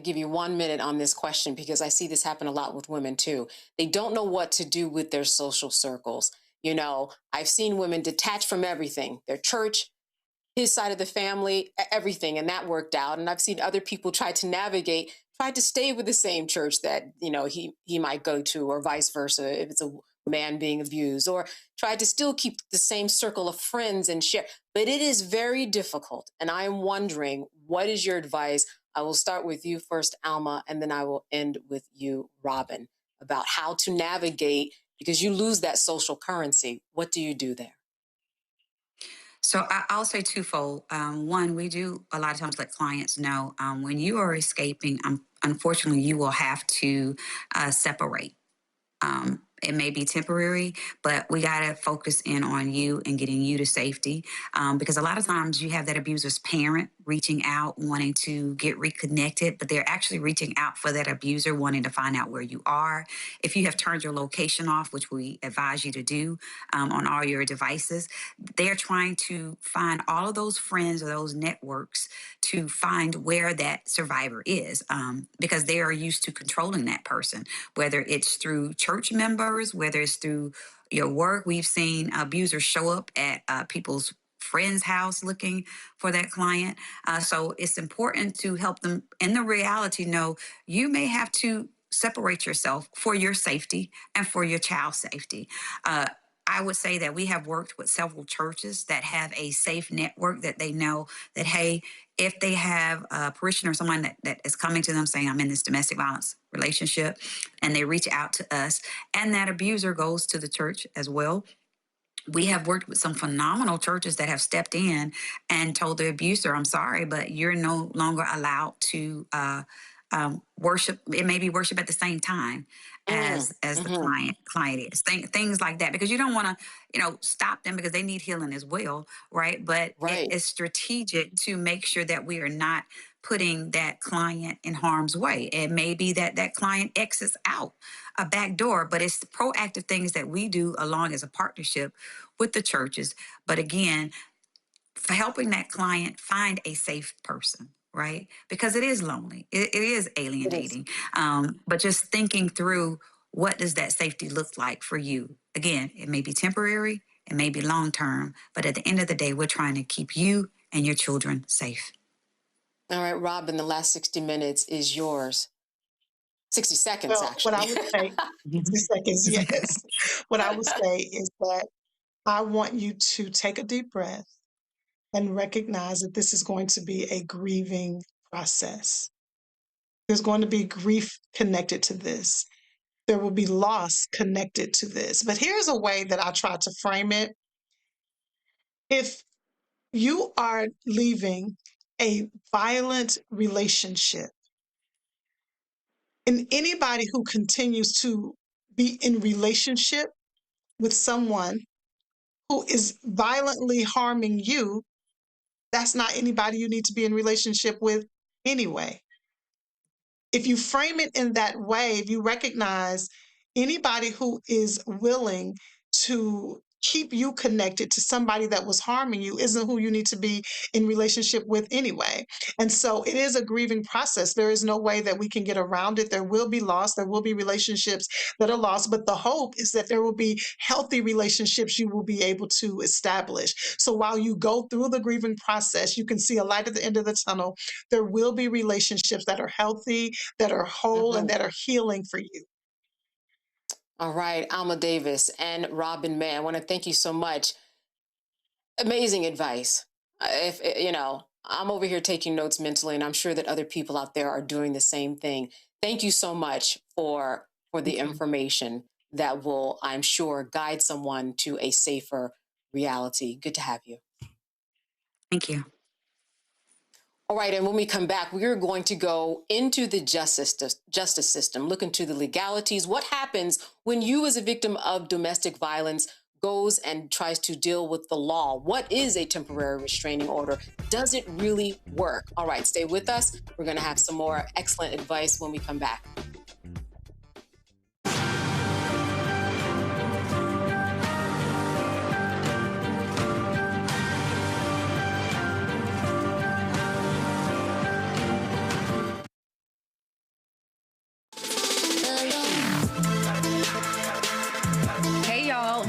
give you 1 minute on this question, because I see this happen a lot with women too. They don't know what to do with their social circles. You know, I've seen women detach from everything, their church, his side of the family, everything, and that worked out. And I've seen other people try to stay with the same church that, you know, he might go to, or vice versa, if it's a man being abused, or try to still keep the same circle of friends and share. But it is very difficult. And I am wondering, what is your advice? I will start with you first, Alma, and then I will end with you, Robin, about how to navigate, because you lose that social currency. What do you do there? So I'll say twofold. One, we do a lot of times let clients know when you are escaping, unfortunately, you will have to separate. It may be temporary, but we got to focus in on you and getting you to safety. Because a lot of times you have that abuser's parent reaching out, wanting to get reconnected, but they're actually reaching out for that abuser, wanting to find out where you are. If you have turned your location off, which we advise you to do on all your devices, they're trying to find all of those friends or those networks to find where that survivor is, because they are used to controlling that person, whether it's through church members, whether it's through your work. We've seen abusers show up at people's friend's house looking for that client. So it's important to help them in the reality know you may have to separate yourself for your safety and for your child's safety. I would say that we have worked with several churches that have a safe network that they know that, hey, if they have a parishioner or someone that is coming to them saying, I'm in this domestic violence relationship, and they reach out to us, and that abuser goes to the church as well. We have worked with some phenomenal churches that have stepped in and told the abuser, I'm sorry, but you're no longer allowed to worship. It may be worship at the same time as the client is. Things like that, because you don't want to, stop them, because they need healing as well, right? But it's strategic to make sure that we are not putting that client in harm's way. It may be that that client exits out a back door, but it's the proactive things that we do along as a partnership with the churches. But again, for helping that client find a safe person, right? Because it is lonely. It is alienating. But just thinking through, what does that safety look like for you? Again, it may be temporary, it may be long-term, but at the end of the day, we're trying to keep you and your children safe. All right, Robin, the last 60 minutes is yours. 60 seconds, actually. What I would say, 60 seconds, yes. What I would say is that I want you to take a deep breath and recognize that this is going to be a grieving process. There's going to be grief connected to this. There will be loss connected to this. But here's a way that I try to frame it. If you are leaving a violent relationship, and anybody who continues to be in relationship with someone who is violently harming you, that's not anybody you need to be in relationship with anyway. If you frame it in that way, if you recognize anybody who is willing to keep you connected to somebody that was harming you isn't who you need to be in relationship with anyway. And so it is a grieving process. There is no way that we can get around it. There will be loss. There will be relationships that are lost. But the hope is that there will be healthy relationships you will be able to establish. So while you go through the grieving process, you can see a light at the end of the tunnel. There will be relationships that are healthy, that are whole, and that are healing for you. All right, Alma Davis and Robin May, I want to thank you so much. Amazing advice. If you know, I'm over here taking notes mentally, and I'm sure that other people out there are doing the same thing. Thank you so much for the information that will, I'm sure, guide someone to a safer reality. Good to have you. Thank you. All right, and when we come back, we are going to go into the justice system, look into the legalities. What happens when you, as a victim of domestic violence, goes and tries to deal with the law? What is a temporary restraining order? Does it really work? All right, stay with us. We're going to have some more excellent advice when we come back.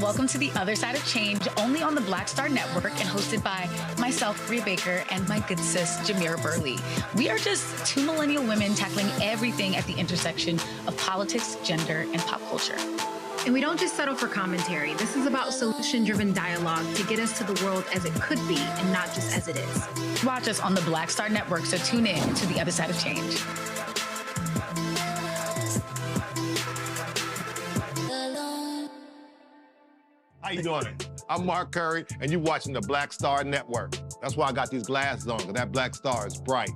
Welcome to The Other Side of Change, only on the Black Star Network and hosted by myself, Rhea Baker, and my good sis, Jamira Burley. We are just two millennial women tackling everything at the intersection of politics, gender, and pop culture. And we don't just settle for commentary. This is about solution-driven dialogue to get us to the world as it could be and not just as it is. Watch us on the Black Star Network, so tune in to The Other Side of Change. How you doing? I'm Mark Curry, and you're watching the Black Star Network. That's why I got these glasses on, because that black star is bright.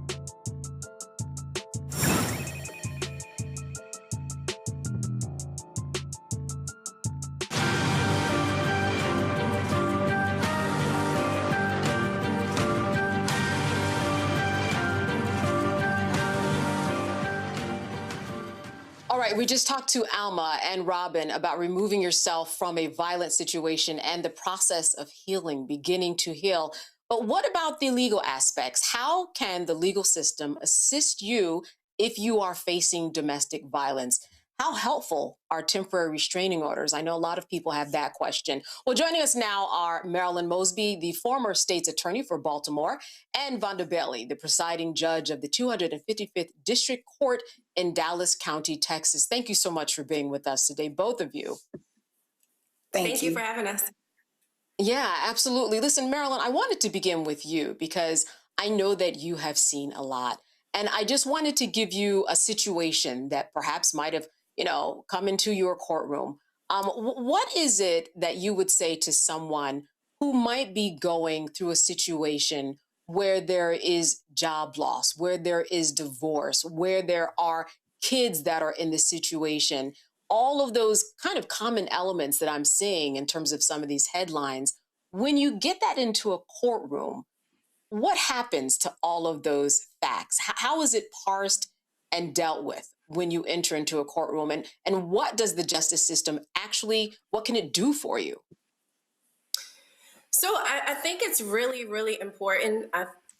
All right, we just talked to Alma and Robin about removing yourself from a violent situation and the process of healing, beginning to heal. But what about the legal aspects? How can the legal system assist you if you are facing domestic violence? How helpful are temporary restraining orders? I know a lot of people have that question. Well, joining us now are Marilyn Mosby, the former state's attorney for Baltimore, and Vonda Bailey, the presiding judge of the 255th District Court in Dallas County, Texas. Thank you so much for being with us today, both of you. Thank you for having us. Yeah, absolutely. Listen, Marilyn, I wanted to begin with you because I know that you have seen a lot. And I just wanted to give you a situation that perhaps might have come into your courtroom. What is it that you would say to someone who might be going through a situation where there is job loss, where there is divorce, where there are kids that are in this situation, all of those kind of common elements that I'm seeing in terms of some of these headlines? When you get that into a courtroom, what happens to all of those facts? How is it parsed and dealt with when you enter into a courtroom? And what does the justice system actually, what can it do for you? So I think it's really, really important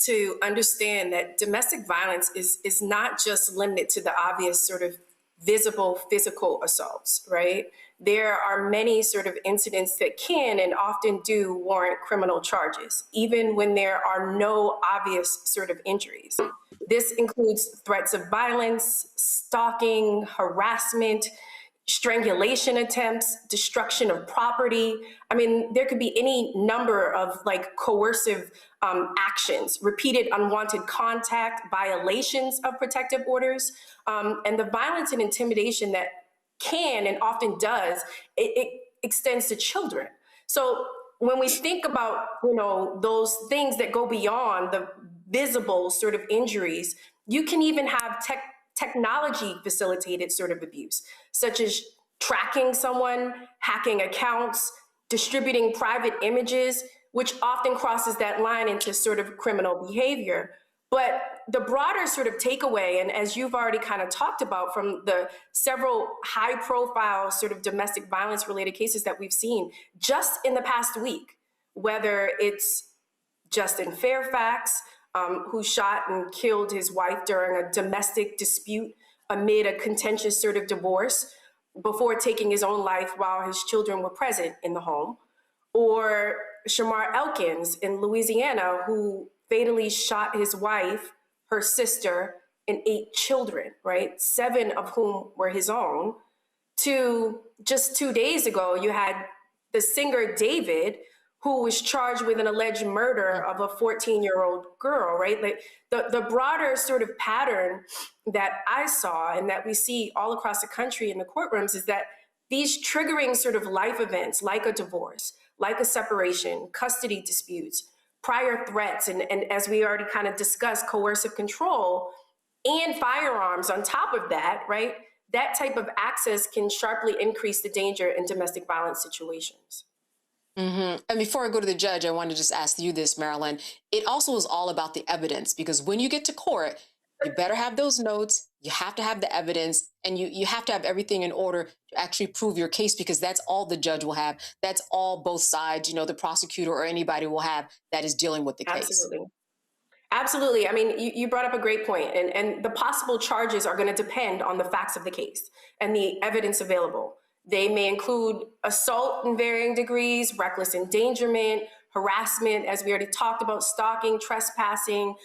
to understand that domestic violence is not just limited to the obvious sort of visible physical assaults, right? There are many sort of incidents that can and often do warrant criminal charges, even when there are no obvious sort of injuries. This includes threats of violence, stalking, harassment, strangulation attempts, destruction of property. I mean, there could be any number of coercive actions, repeated unwanted contact, violations of protective orders, and the violence and intimidation that can and often does, it extends to children. So when we think about, those things that go beyond the visible sort of injuries, you can even have technology facilitated sort of abuse, such as tracking someone, hacking accounts, distributing private images, which often crosses that line into sort of criminal behavior. But the broader sort of takeaway, and as you've already kind of talked about from the several high profile sort of domestic violence related cases that we've seen just in the past week, whether it's Justin Fairfax, who shot and killed his wife during a domestic dispute amid a contentious sort of divorce before taking his own life while his children were present in the home, or Shamar Elkins in Louisiana, who fatally shot his wife, her sister, and 8 children, right? 7 of whom were his own. To just 2 days ago, you had the singer David, who was charged with an alleged murder of a 14-year-old girl, right? Like the broader sort of pattern that I saw and that we see all across the country in the courtrooms is that these triggering sort of life events, like a divorce, like a separation, custody disputes, prior threats, and as we already kind of discussed, coercive control and firearms on top of that, right? That type of access can sharply increase the danger in domestic violence situations. And before I go to the judge, I want to just ask you this, Marilyn. It also is all about the evidence, because when you get to court, you better have those notes, you have to have the evidence, and you have to have everything in order to actually prove your case, because that's all the judge will have. That's all both sides, the prosecutor or anybody will have that is dealing with the case. Absolutely. I mean, you brought up a great point, and the possible charges are going to depend on the facts of the case and the evidence available. They may include assault in varying degrees, reckless endangerment, harassment, as we already talked about, stalking, trespassing,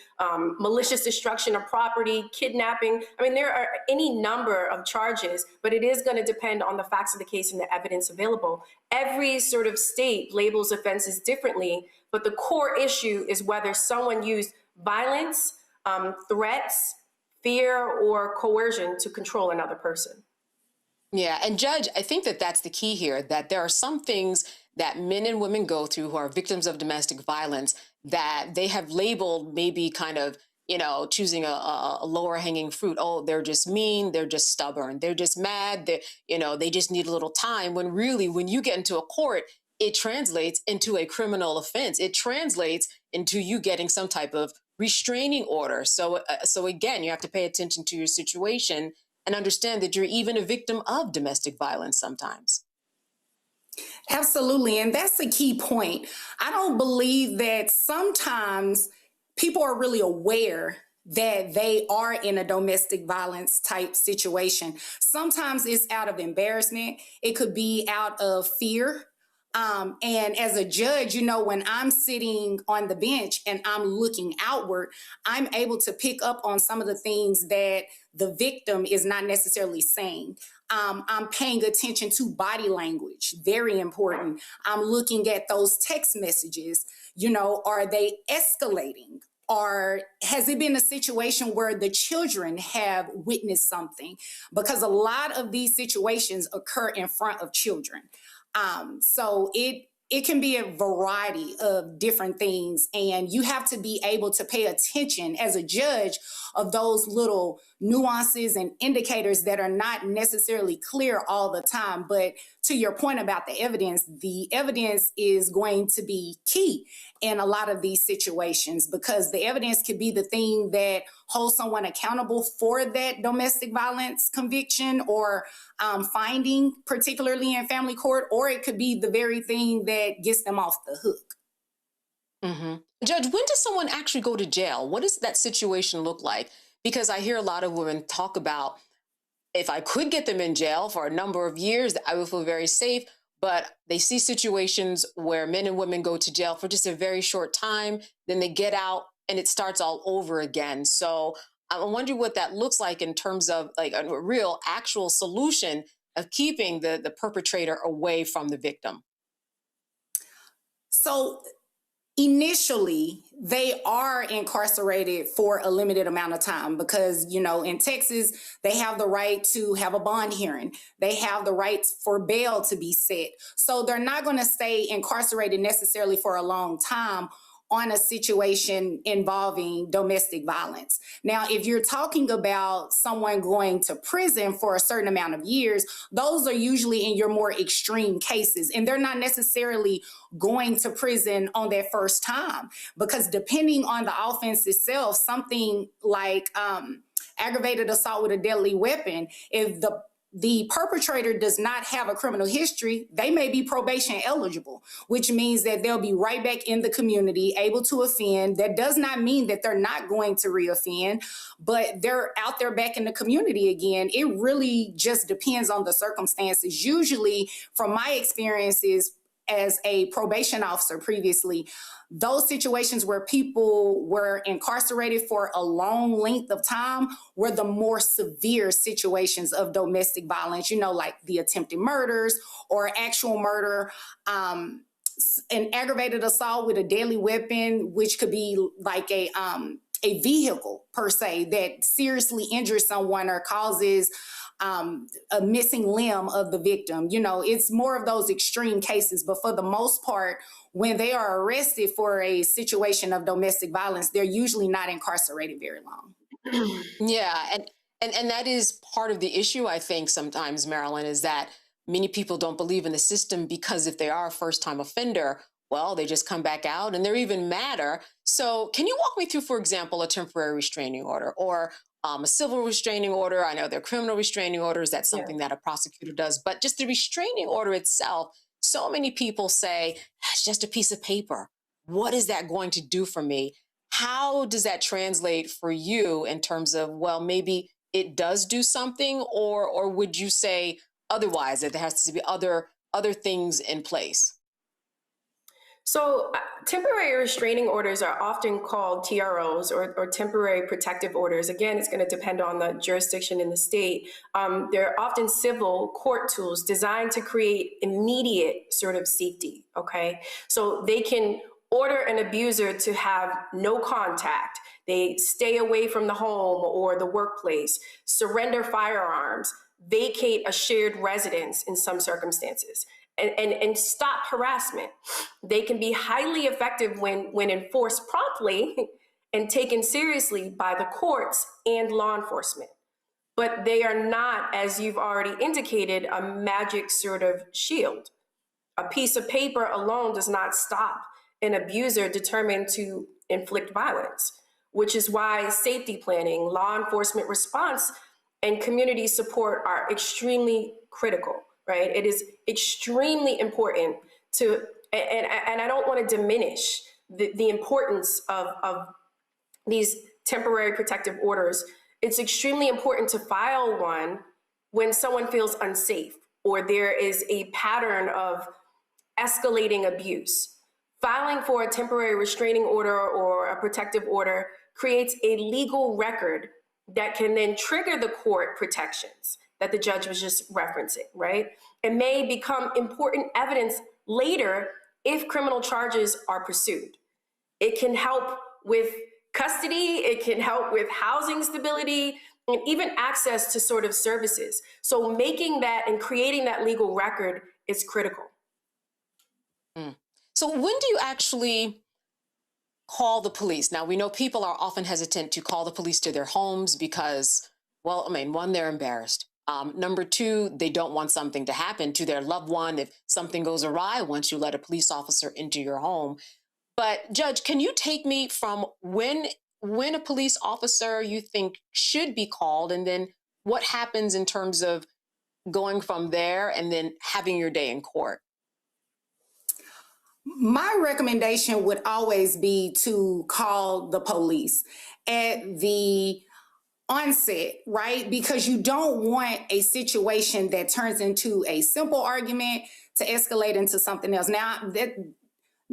malicious destruction of property, kidnapping. I mean, there are any number of charges, but it is going to depend on the facts of the case and the evidence available. Every sort of state labels offenses differently, but the core issue is whether someone used violence, threats, fear, or coercion to control another person. Yeah. And Judge, I think that that's the key here, that there are some things that men and women go through who are victims of domestic violence that they have labeled maybe kind of, choosing a lower hanging fruit. Oh, they're just mean. They're just stubborn. They're just mad. They just need a little time, when really, when you get into a court, it translates into a criminal offense. It translates into you getting some type of restraining order. So again, you have to pay attention to your situation and understand that you're even a victim of domestic violence sometimes. Absolutely. And that's a key point. I don't believe that sometimes people are really aware that they are in a domestic violence type situation. Sometimes it's out of embarrassment. It could be out of fear. And as a judge, when I'm sitting on the bench and I'm looking outward, I'm able to pick up on some of the things that the victim is not necessarily saying. I'm paying attention to body language, very important. I'm looking at those text messages, are they escalating? Or has it been a situation where the children have witnessed something? Because a lot of these situations occur in front of children. So it can be a variety of different things, and you have to be able to pay attention as a judge of those little nuances and indicators that are not necessarily clear all the time. But to your point about the evidence is going to be key in a lot of these situations, because the evidence could be the thing that holds someone accountable for that domestic violence conviction or finding, particularly in family court, or it could be the very thing that gets them off the hook. Mm-hmm. Judge, when does someone actually go to jail? What does that situation look like? Because I hear a lot of women talk about, if I could get them in jail for a number of years, I would feel very safe. But they see situations where men and women go to jail for just a very short time, then they get out and it starts all over again. So I'm wondering what that looks like in terms of like a real actual solution of keeping the perpetrator away from the victim. So initially, they are incarcerated for a limited amount of time because, in Texas, they have the right to have a bond hearing. They have the right for bail to be set. So they're not going to stay incarcerated necessarily for a long time. on a situation involving domestic violence. Now, if you're talking about someone going to prison for a certain amount of years, those are usually in your more extreme cases, and they're not necessarily going to prison on their first time, because depending on the offense itself, something like aggravated assault with a deadly weapon, if the perpetrator does not have a criminal history, they may be probation eligible, which means that they'll be right back in the community, able to offend. That does not mean that they're not going to reoffend, but they're out there back in the community again. It really just depends on the circumstances. Usually, from my experiences as a probation officer previously, those situations where people were incarcerated for a long length of time were the more severe situations of domestic violence, you know, like the attempted murders or actual murder, an aggravated assault with a deadly weapon, which could be like a vehicle per se that seriously injures someone or causes a missing limb of the victim. You know, it's more of those extreme cases, but for the most part, when they are arrested for a situation of domestic violence, they're usually not incarcerated very long. Yeah, and that is part of the issue, I think, sometimes, Marilyn, is that many people don't believe in the system because if they are a first-time offender, well, they just come back out and they're even madder. So can you walk me through, for example, a temporary restraining order or a civil restraining order? I know there are criminal restraining orders. That's something that a prosecutor does. But just the restraining order itself, so many people say, it's just a piece of paper. What is that going to do for me? How does that translate for you in terms of, well, maybe it does do something, or would you say otherwise, that there has to be other things in place? So temporary restraining orders are often called TROs or temporary protective orders. Again, it's going to depend on the jurisdiction in the state. They're often civil court tools designed to create immediate sort of safety, okay? So they can order an abuser to have no contact. They stay away from the home or the workplace, surrender firearms, vacate a shared residence in some circumstances, and stop harassment. They can be highly effective when enforced promptly and taken seriously by the courts and law enforcement. But they are not, as you've already indicated, a magic sort of shield. A piece of paper alone does not stop an abuser determined to inflict violence, which is why safety planning, law enforcement response, and community support are extremely critical. Right? It is extremely important to, and I don't want to diminish the importance of these temporary protective orders. It's extremely important to file one when someone feels unsafe or there is a pattern of escalating abuse. Filing for a temporary restraining order or a protective order creates a legal record that can then trigger the court protections that the judge was just referencing, right? It may become important evidence later if criminal charges are pursued. It can help with custody, it can help with housing stability, and even access to sort of services. So making that and creating that legal record is critical. So when do you actually call the police? Now, we know people are often hesitant to call the police to their homes because, well, I mean, one, they're embarrassed. Number two, they don't want something to happen to their loved one if something goes awry once you let a police officer into your home. But Judge, can you take me from when a police officer you think should be called, and then what happens in terms of going from there and then having your day in court? My recommendation would always be to call the police at the onset, right? Because you don't want a situation that turns into a simple argument to escalate into something else. Now,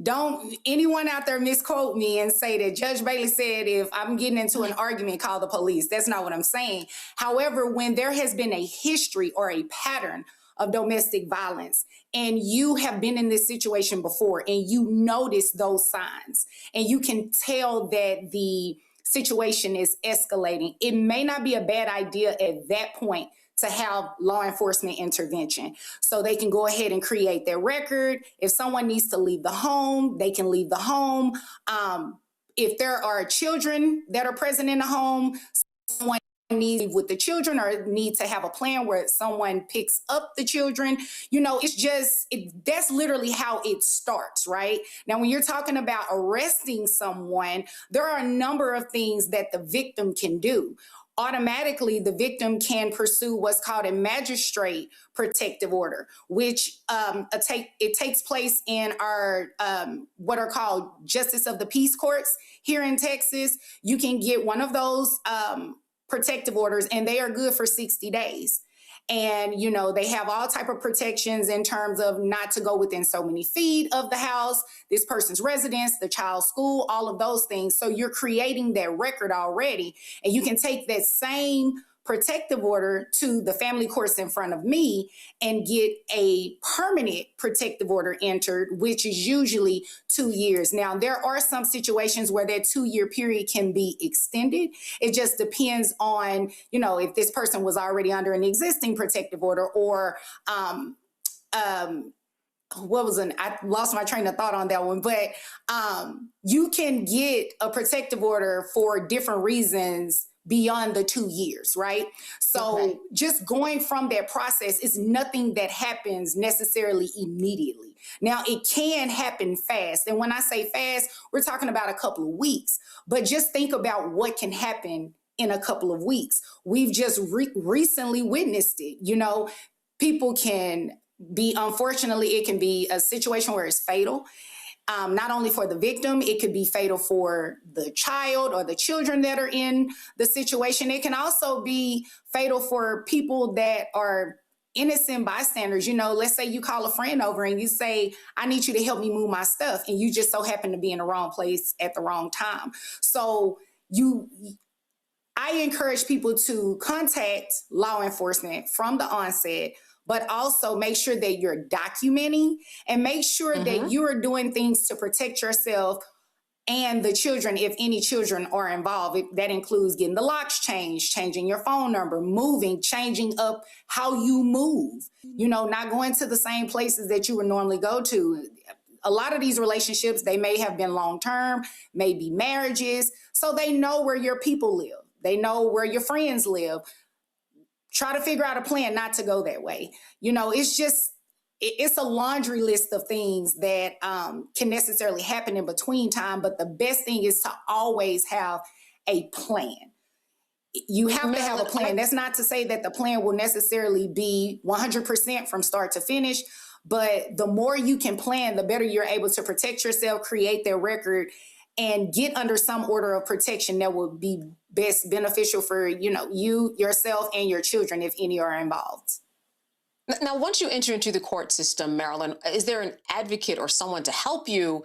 don't anyone out there misquote me and say that Judge Bailey said if I'm getting into an argument, call the police. That's not what I'm saying. However, when there has been a history or a pattern of domestic violence, and you have been in this situation before, and you notice those signs, and you can tell that the situation is escalating, it may not be a bad idea at that point to have law enforcement intervention. So they can go ahead and create their record. If someone needs to leave the home, they can leave the home. If there are children that are present in the home, someone needs with the children or need to have a plan where someone picks up the children. It's just, that's literally how it starts, right? Now, when you're talking about arresting someone, there are a number of things that the victim can do. Automatically, the victim can pursue what's called a magistrate protective order, which it takes place in our what are called justice of the peace courts here in Texas. You can get one of those protective orders, and they are good for 60 days. And, they have all type of protections in terms of not to go within so many feet of the house, this person's residence, the child's school, all of those things. So you're creating that record already. And you can take that same protective order to the family courts in front of me and get a permanent protective order entered, which is usually 2 years. Now, there are some situations where that 2-year period can be extended. It just depends on, if this person was already under an existing protective order or, I lost my train of thought on that one, but you can get a protective order for different reasons beyond the 2 years, right? So just going from that process is nothing that happens necessarily immediately. Now, it can happen fast. And when I say fast, we're talking about a couple of weeks. But just think about what can happen in a couple of weeks. We've just recently witnessed it. People can be, unfortunately, it can be a situation where it's fatal. Not only for the victim, it could be fatal for the child or the children that are in the situation. It can also be fatal for people that are innocent bystanders. Let's say you call a friend over and you say, I need you to help me move my stuff. And you just so happen to be in the wrong place at the wrong time. So I encourage people to contact law enforcement from the onset, but also make sure that you're documenting and make sure that you are doing things to protect yourself and the children, if any children are involved. That includes getting the locks changed, changing your phone number, moving, changing up how you move, not going to the same places that you would normally go to. A lot of these relationships, they may have been long-term, maybe marriages, so they know where your people live. They know where your friends live. Try to figure out a plan not to go that way. It's a laundry list of things that can necessarily happen in between time, but the best thing is to always have a plan. You have to have a plan. That's not to say that the plan will necessarily be 100% from start to finish, but the more you can plan, the better you're able to protect yourself, create their record, and get under some order of protection that will be best beneficial for, you, yourself, and your children, if any are involved. Now, once you enter into the court system, Marilyn, is there an advocate or someone to help you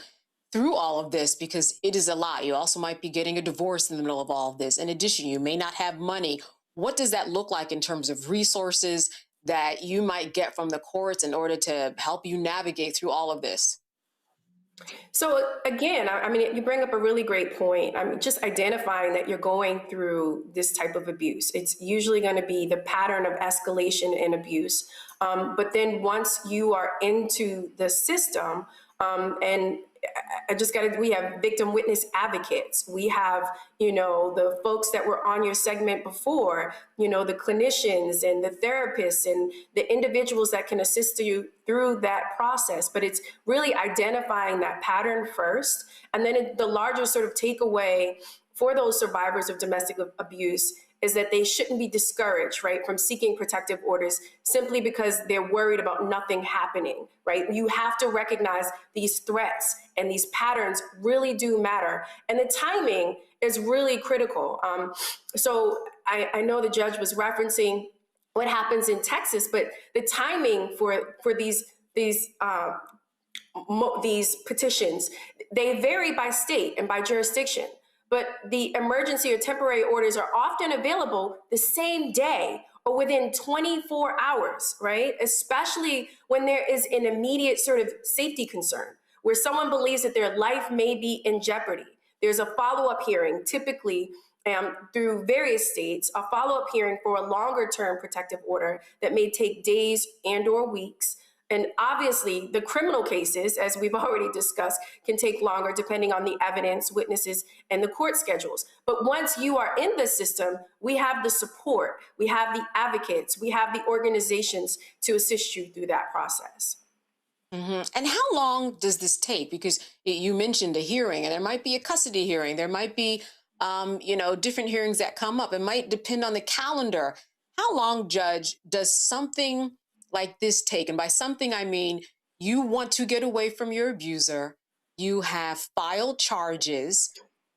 through all of this? Because it is a lot. You also might be getting a divorce in the middle of all of this. In addition, you may not have money. What does that look like in terms of resources that you might get from the courts in order to help you navigate through all of this? So again, you bring up a really great point. Just identifying that you're going through this type of abuse. It's usually going to be the pattern of escalation and abuse. But then once you are into the system, and we have victim witness advocates. We have, the folks that were on your segment before, the clinicians and the therapists and the individuals that can assist you through that process. But it's really identifying that pattern first. And then the larger sort of takeaway for those survivors of domestic abuse is that they shouldn't be discouraged, right, from seeking protective orders simply because they're worried about nothing happening, right? You have to recognize these threats and these patterns really do matter. And the timing is really critical. So I know the judge was referencing what happens in Texas, but the timing for these petitions, they vary by state and by jurisdiction. But the emergency or temporary orders are often available the same day or within 24 hours, right? Especially when there is an immediate sort of safety concern, where someone believes that their life may be in jeopardy. There's a follow-up hearing, typically through various states a follow-up hearing for a longer-term protective order that may take days and/or weeks. And obviously, the criminal cases, as we've already discussed, can take longer depending on the evidence, witnesses, and the court schedules. But once you are in the system, we have the support, we have the advocates, we have the organizations to assist you through that process. Mm-hmm. And how long does this take? Because you mentioned a hearing, and there might be a custody hearing. There might be, different hearings that come up. It might depend on the calendar. How long, Judge, does something like this take? And by something, I mean you want to get away from your abuser. You have filed charges.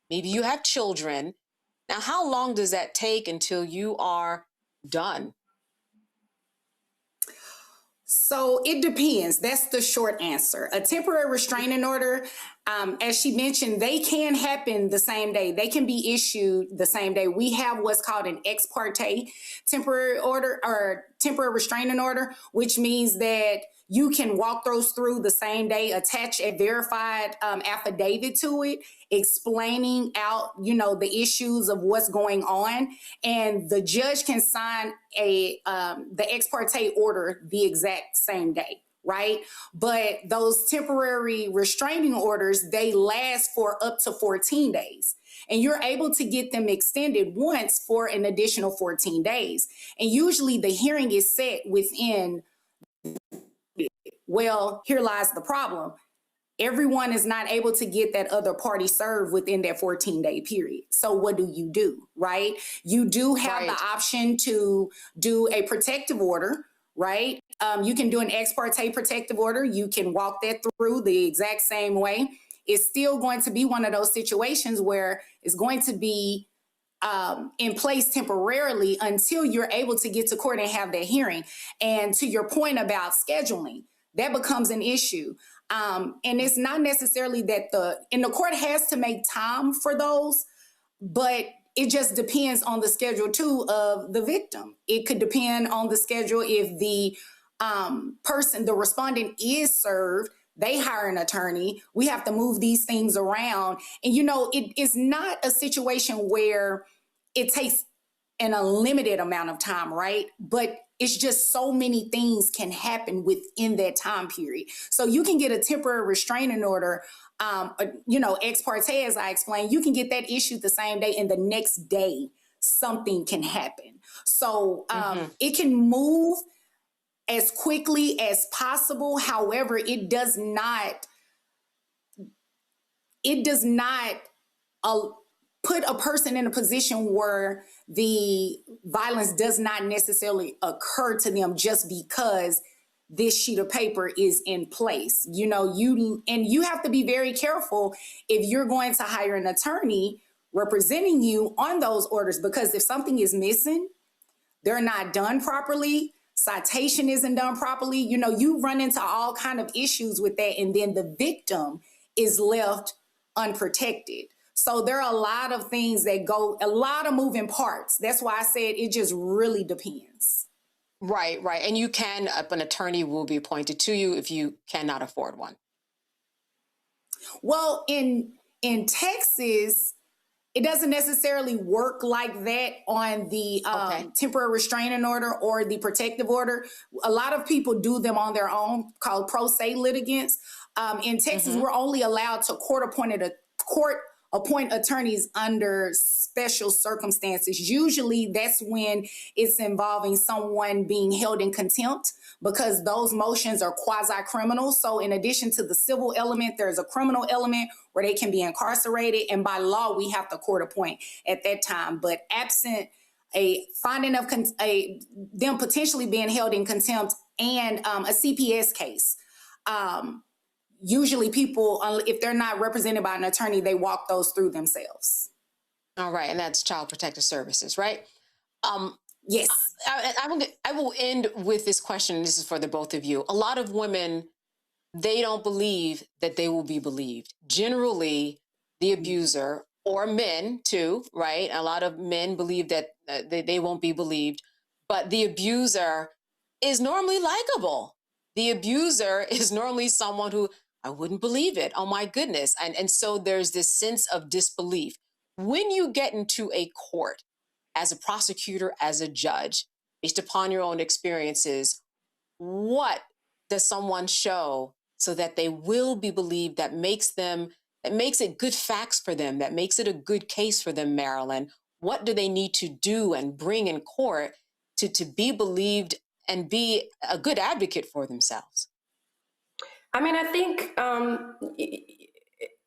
Maybe you have children. Now, how long does that take until you are done? So it depends. That's the short answer. A temporary restraining order, as she mentioned, they can happen the same day. They can be issued the same day. We have what's called an ex parte temporary order or temporary restraining order, which means that you can walk those through the same day, attach a verified affidavit to it, explaining out, the issues of what's going on, and the judge can sign the ex parte order the exact same day, right? But those temporary restraining orders, they last for up to 14 days. And you're able to get them extended once for an additional 14 days. And usually the hearing is set within. Well, here lies the problem. Everyone is not able to get that other party served within that 14-day period. So what do, right? You do have the option to do a protective order, right? You can do an ex parte protective order. You can walk that through the exact same way. It's still going to be one of those situations where it's going to be in place temporarily until you're able to get to court and have that hearing. And to your point about scheduling, that becomes an issue. And it's not necessarily that the court has to make time for those, but it just depends on the schedule too of the victim. It could depend on the schedule if the the respondent is served, they hire an attorney. We have to move these things around. And, it is not a situation where it takes an unlimited amount of time, right? But it's just so many things can happen within that time period. So you can get a temporary restraining order, ex parte, as I explained, you can get that issued the same day, and the next day something can happen. So it can move as quickly as possible. However, it does not put a person in a position where the violence does not necessarily occur to them just because this sheet of paper is in place. You have to be very careful if you're going to hire an attorney representing you on those orders, because if something is missing, they're not done properly, citation isn't done properly, you run into all kind of issues with that, and then the victim is left unprotected. So there are a lot of things that a lot of moving parts. That's why I said it just really depends. Right. And an attorney will be appointed to you if you cannot afford one. Well, in Texas, it doesn't necessarily work like that on the temporary restraining order or the protective order. A lot of people do them on their own, called pro se litigants. In Texas, we're only allowed to court appoint attorneys under special circumstances. Usually that's when it's involving someone being held in contempt, because those motions are quasi-criminal. So in addition to the civil element, there's a criminal element where they can be incarcerated. And by law, we have to court appoint at that time. But absent a finding of them potentially being held in contempt and a CPS case, usually people, if they're not represented by an attorney, they walk those through themselves. All right. And that's Child Protective Services, right? Yes. I will end with this question. This is for the both of you. A lot of women, they don't believe that they will be believed. Generally, the abuser, or men too, right? A lot of men believe that they won't be believed, but the abuser is normally likable. The abuser is normally someone who, I wouldn't believe it. Oh my goodness. And so there's this sense of disbelief. When you get into a court as a prosecutor, as a judge, based upon your own experiences, what does someone show so that they will be believed, that makes it good facts for them, that makes it a good case for them, Marilyn? What do they need to do and bring in court to be believed and be a good advocate for themselves? I mean, I think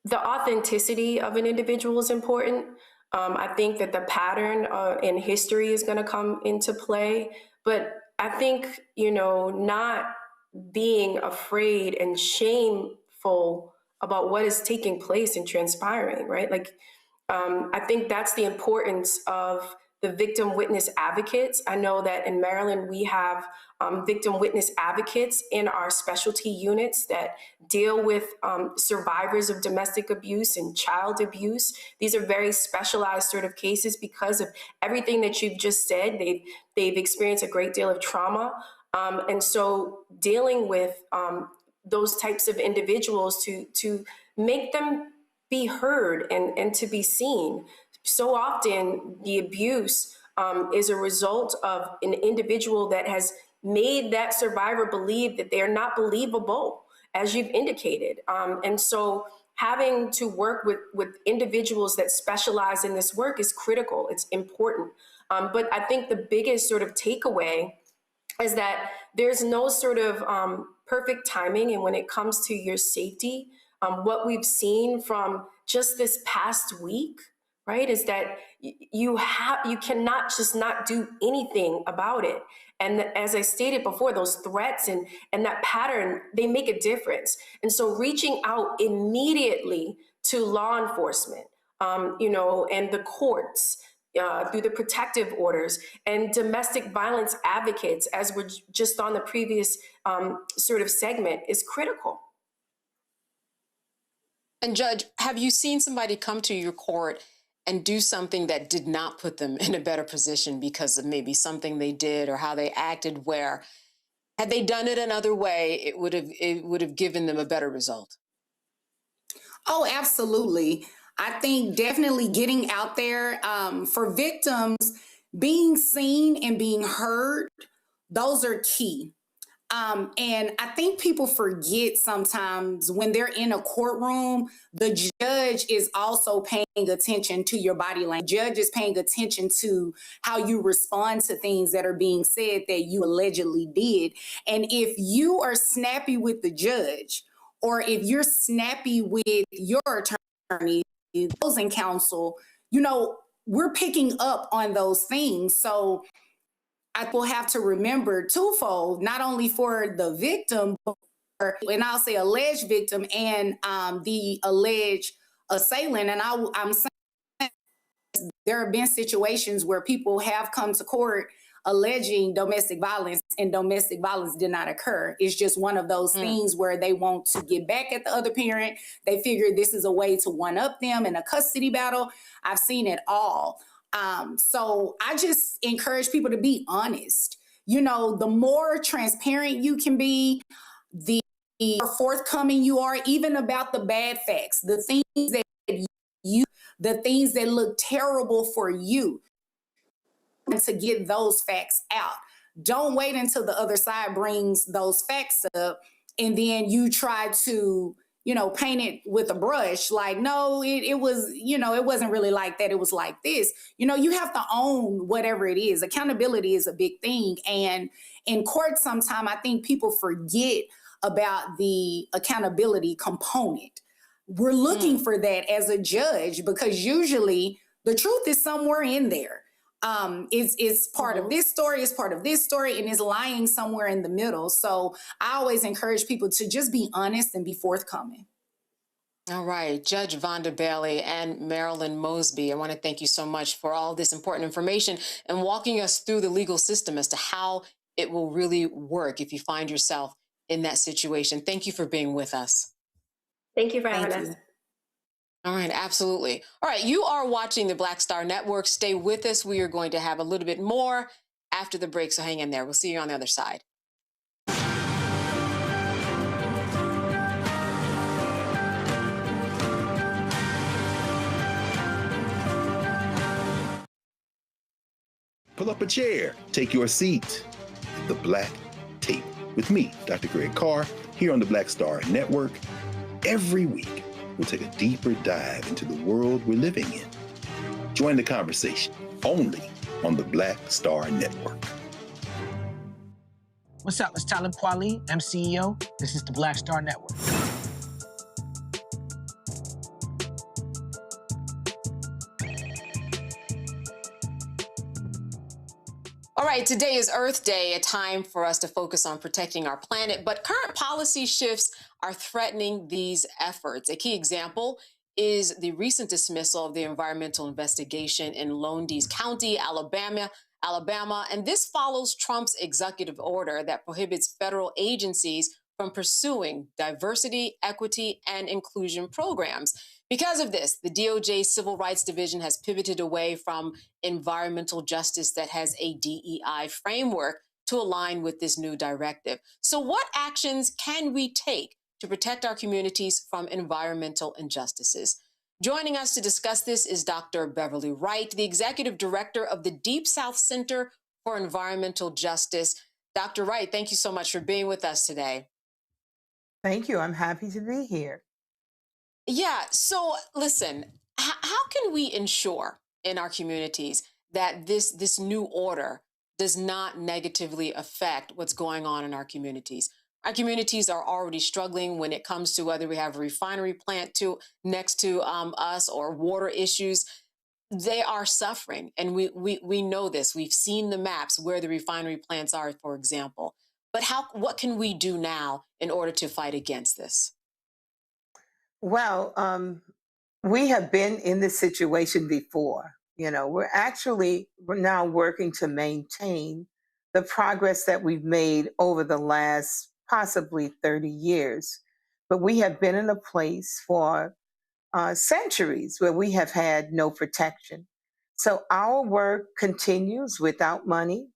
the authenticity of an individual is important. I think that the pattern in history is going to come into play. But I think, not being afraid and shameful about what is taking place and transpiring, right? Like, I think that's the importance of the victim witness advocates. I know that in Maryland, we have victim witness advocates in our specialty units that deal with survivors of domestic abuse and child abuse. These are very specialized sort of cases because of everything that you've just said. They've experienced a great deal of trauma. And so dealing with those types of individuals to make them be heard and to be seen. So often the abuse is a result of an individual that has made that survivor believe that they're not believable, as you've indicated. And so having to work with individuals that specialize in this work is critical. It's important. But I think the biggest sort of takeaway is that there's no sort of perfect timing. And when it comes to your safety, what we've seen from just this past week, right, is that you cannot just not do anything about it. And as I stated before, those threats and that pattern, they make a difference. And so reaching out immediately to law enforcement, and the courts, through the protective orders and domestic violence advocates, as we're just on the previous sort of segment, is critical. And Judge, have you seen somebody come to your court and do something that did not put them in a better position because of maybe something they did or how they acted, where had they done it another way, it would have given them a better result? Oh, absolutely. I think definitely getting out there for victims, being seen and being heard, those are key. And I think people forget sometimes when they're in a courtroom, the judge is also paying attention to your body language. The judge is paying attention to how you respond to things that are being said that you allegedly did. And if you are snappy with the judge, or if you're snappy with your attorney, opposing counsel, we're picking up on those things. So I will have to remember twofold, not only for the victim, and I'll say alleged victim, and the alleged assailant. And I'm saying there have been situations where people have come to court alleging domestic violence, and domestic violence did not occur. It's just one of those things where they want to get back at the other parent. They figure this is a way to one-up them in a custody battle. I've seen it all. So I just encourage people to be honest. The more transparent you can be, the more forthcoming you are, even about the bad facts, the things that look terrible for you, and to get those facts out. Don't wait until the other side brings those facts up and then you try to paint it with a brush, like, no, it was, it wasn't really like that. It was like this. You have to own whatever it is. Accountability is a big thing. And in court, sometimes I think people forget about the accountability component. We're looking for that as a judge, because usually the truth is somewhere in there. It's part of this story, it's part of this story, and it's lying somewhere in the middle. So I always encourage people to just be honest and be forthcoming. All right, Judge Vonda Bailey and Marilyn Mosby, I want to thank you so much for all this important information and walking us through the legal system as to how it will really work if you find yourself in that situation. Thank you for being with us. Thank you for having us. All right, absolutely. All right, you are watching the Black Star Network. Stay with us. We are going to have a little bit more after the break, so hang in there. We'll see you on the other side. pull up a chair, take your seat. The Black Tape with me, Dr. Greg Carr, here on the Black Star Network. Every week, we'll take a deeper dive into the world we're living in. Join the conversation only on the Black Star Network. What's up? It's Talib Kweli. I'm CEO. This is the Black Star Network. All right, today is Earth Day, a time for us to focus on protecting our planet, but current policy shifts are threatening these efforts. A key example is the recent dismissal of the environmental investigation in Lowndes County, Alabama, and this follows Trump's executive order that prohibits federal agencies from pursuing diversity, equity, and inclusion programs. Because of this, the DOJ Civil Rights Division has pivoted away from environmental justice that has a DEI framework to align with this new directive. So what actions can we take to protect our communities from environmental injustices? Joining us to discuss this is Dr. Beverly Wright, the Executive Director of the Deep South Center for Environmental Justice. Dr. Wright, thank you so much for being with us today. Thank you. I'm happy to be here. Yeah, so listen, how can we ensure in our communities that this new order does not negatively affect what's going on in our communities? Our communities are already struggling when it comes to whether we have a refinery plant next to us or water issues. They are suffering, and we know this. We've seen the maps where the refinery plants are, for example. But what can we do now in order to fight against this? Well, we have been in this situation before. We're now working to maintain the progress that we've made over the last possibly 30 years. But we have been in a place for centuries where we have had no protection. So our work continues without money,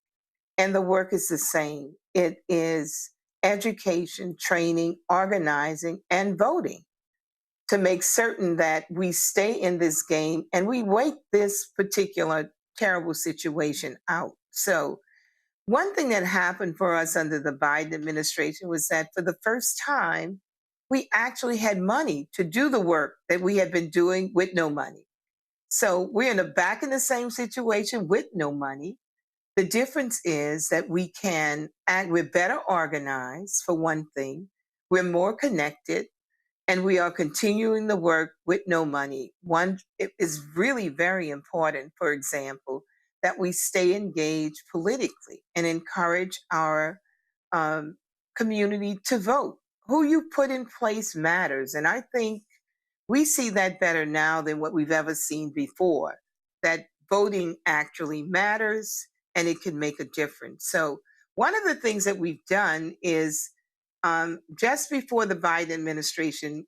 and the work is the same. It is education, training, organizing, and voting to make certain that we stay in this game and we wait this particular terrible situation out. So one thing that happened for us under the Biden administration was that for the first time, we actually had money to do the work that we had been doing with no money. So we're back in the same situation with no money. The difference is that we're better organized, for one thing. We're more connected, and we are continuing the work with no money. It is really very important, for example, that we stay engaged politically and encourage our community to vote. Who you put in place matters. And I think we see that better now than what we've ever seen before, that voting actually matters and it can make a difference. So one of the things that we've done is just before the Biden administration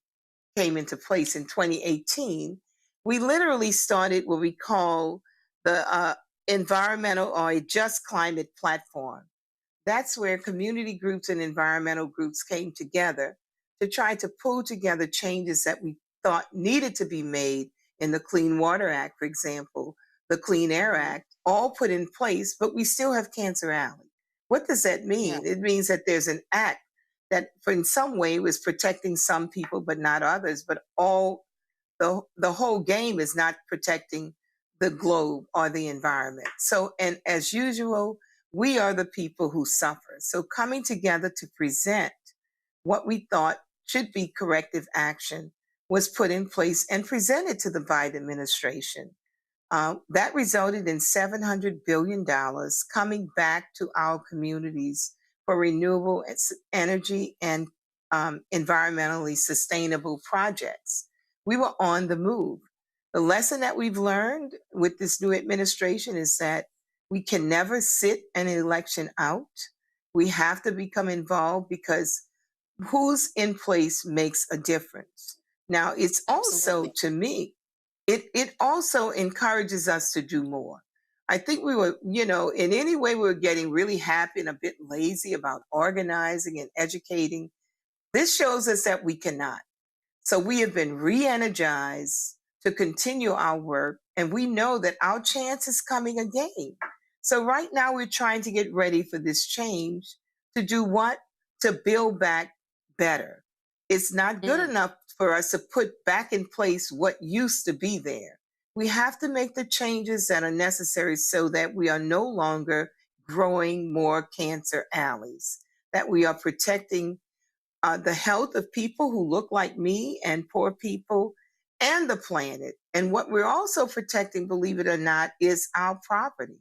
came into place in 2018, we literally started what we call the environmental or a just climate platform. That's where community groups and environmental groups came together to try to pull together changes that we thought needed to be made in the Clean Water Act, for example, the Clean Air Act, all put in place, but we still have Cancer Alley. What does that mean? Yeah. It means that there's an act that in some way was protecting some people, but not others, but the whole game is not protecting the globe or the environment. So, and as usual, we are the people who suffer. So coming together to present what we thought should be corrective action was put in place and presented to the Biden administration. That resulted in $700 billion coming back to our communities for renewable energy and environmentally sustainable projects. We were on the move. The lesson that we've learned with this new administration is that we can never sit an election out. We have to become involved because who's in place makes a difference. Now, it's also, to me, it also encourages us to do more. I think we were, in any way we were getting really happy and a bit lazy about organizing and educating. This shows us that we cannot. So we have been re-energized to continue our work, and we know that our chance is coming again. So right now we're trying to get ready for this change to do what? To build back better. It's not good enough for us to put back in place what used to be there. We have to make the changes that are necessary so that we are no longer growing more cancer alleys, that we are protecting the health of people who look like me and poor people and the planet. And what we're also protecting, believe it or not, is our property.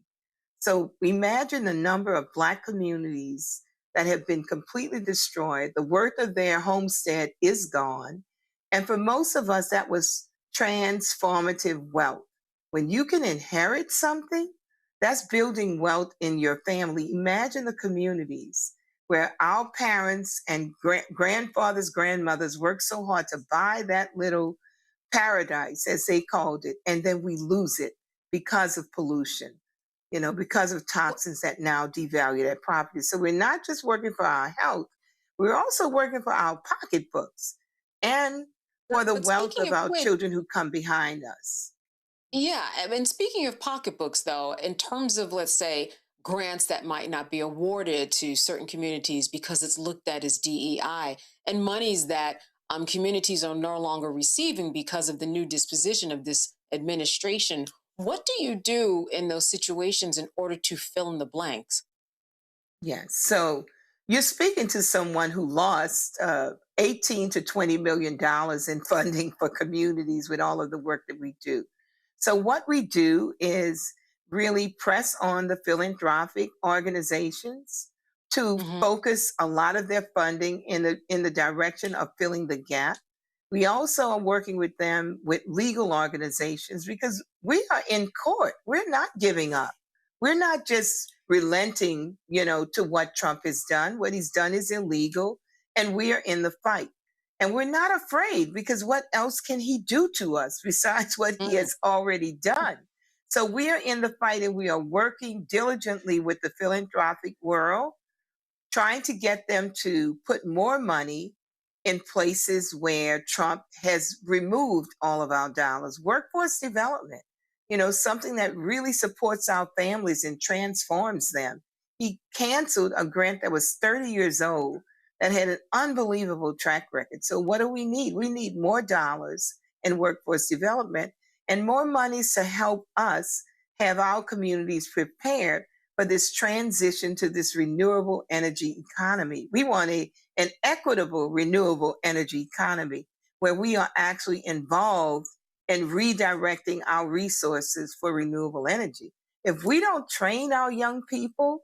So imagine the number of Black communities that have been completely destroyed. The worth of their homestead is gone. And for most of us, that was transformative wealth. When you can inherit something, that's building wealth in your family. Imagine the communities where our parents and grandfathers, grandmothers worked so hard to buy that little paradise, as they called it, and then we lose it because of pollution, because of toxins that now devalue that property. So we're not just working for our health, we're also working for our pocketbooks and for the wealth of our children who come behind us. Yeah, and speaking of pocketbooks, though, in terms of, let's say, grants that might not be awarded to certain communities because it's looked at as DEI, and monies that communities are no longer receiving because of the new disposition of this administration, what do you do in those situations in order to fill in the blanks? Yes. So you're speaking to someone who lost 18 to $20 million in funding for communities with all of the work that we do. So what we do is really press on the philanthropic organizations to focus a lot of their funding in the direction of filling the gap. We also are working with them with legal organizations because we are in court. We're not giving up. We're not just relenting, to what Trump has done. What he's done is illegal, and we are in the fight. And we're not afraid because what else can he do to us besides what he has already done? So we are in the fight, and we are working diligently with the philanthropic world, trying to get them to put more money in places where Trump has removed all of our dollars. Workforce development, something that really supports our families and transforms them. He canceled a grant that was 30 years old that had an unbelievable track record. So what do we need? We need more dollars in workforce development and more monies to help us have our communities prepared for this transition to this renewable energy economy. We want an equitable renewable energy economy where we are actually involved in redirecting our resources for renewable energy. If we don't train our young people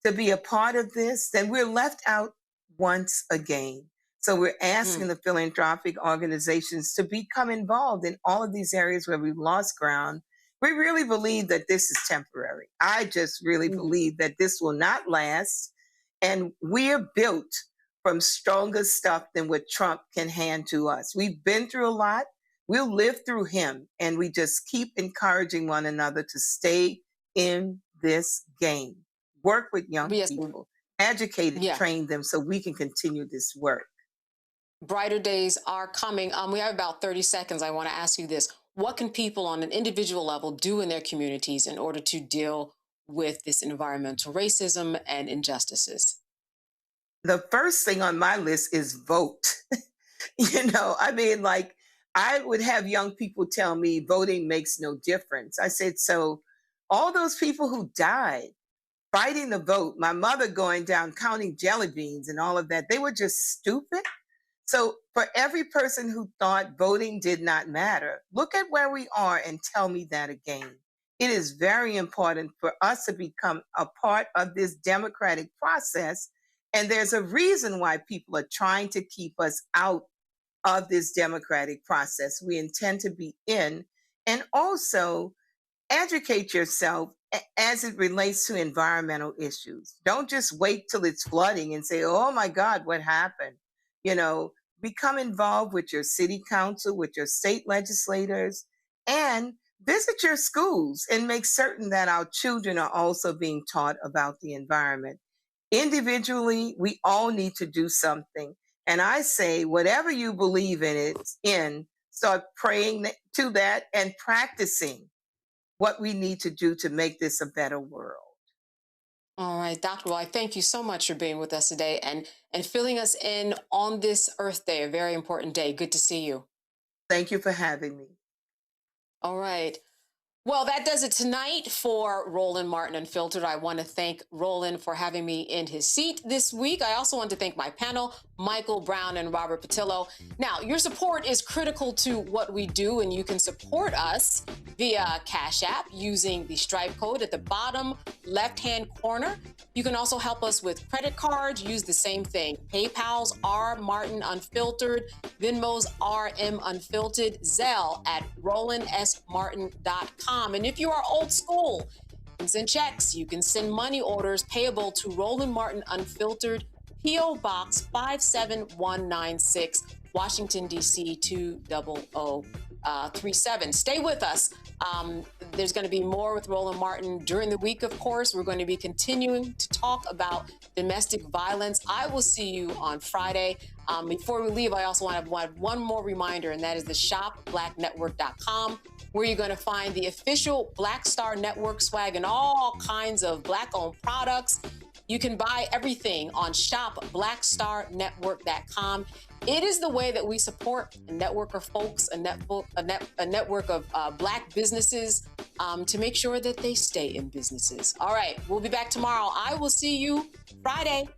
to be a part of this, then we're left out once again. So we're asking the philanthropic organizations to become involved in all of these areas where we've lost ground. We really believe that this is temporary. I just really believe that this will not last. And we're built from stronger stuff than what Trump can hand to us. We've been through a lot. We'll live through him. And we just keep encouraging one another to stay in this game. Work with young people, educate and train them so we can continue this work. Brighter days are coming. We have about 30 seconds. I want to ask you this. What can people on an individual level do in their communities in order to deal with this environmental racism and injustices? The first thing on my list is vote. I would have young people tell me voting makes no difference. I said, so all those people who died fighting the vote, my mother going down counting jelly beans and all of that, they were just stupid. So for every person who thought voting did not matter, look at where we are and tell me that again. It is very important for us to become a part of this democratic process. And there's a reason why people are trying to keep us out of this democratic process. We intend to be in, and also educate yourself as it relates to environmental issues. Don't just wait till it's flooding and say, oh my God, what happened? Become involved with your city council, with your state legislators, and visit your schools and make certain that our children are also being taught about the environment. Individually, we all need to do something. And I say, whatever you believe start praying to that and practicing what we need to do to make this a better world. All right, Dr. Well, I thank you so much for being with us today and filling us in on this Earth Day, a very important day. Good to see you. Thank you for having me. All right. Well, that does it tonight for Roland Martin Unfiltered. I want to thank Roland for having me in his seat this week. I also want to thank my panel, Michael Brown and Robert Patillo. Now, your support is critical to what we do, and you can support us via Cash App using the Stripe code at the bottom left-hand corner. You can also help us with credit cards. Use the same thing. PayPal's R Martin Unfiltered, Venmo's RM Unfiltered, Zelle at RolandSMartin.com. And if you are old school, you can send checks. You can send money orders payable to Roland Martin Unfiltered, P.O. Box 57196, Washington, D.C. 20037. Stay with us. There's going to be more with Roland Martin during the week, of course. We're going to be continuing to talk about domestic violence. I will see you on Friday. Before we leave, I also want to have one more reminder, and that is the shopblacknetwork.com, where you're going to find the official Black Star Network swag and all kinds of Black-owned products. You can buy everything on shopblackstarnetwork.com. It is the way that we support a network of folks, a network of Black businesses to make sure that they stay in businesses. All right, we'll be back tomorrow. I will see you Friday.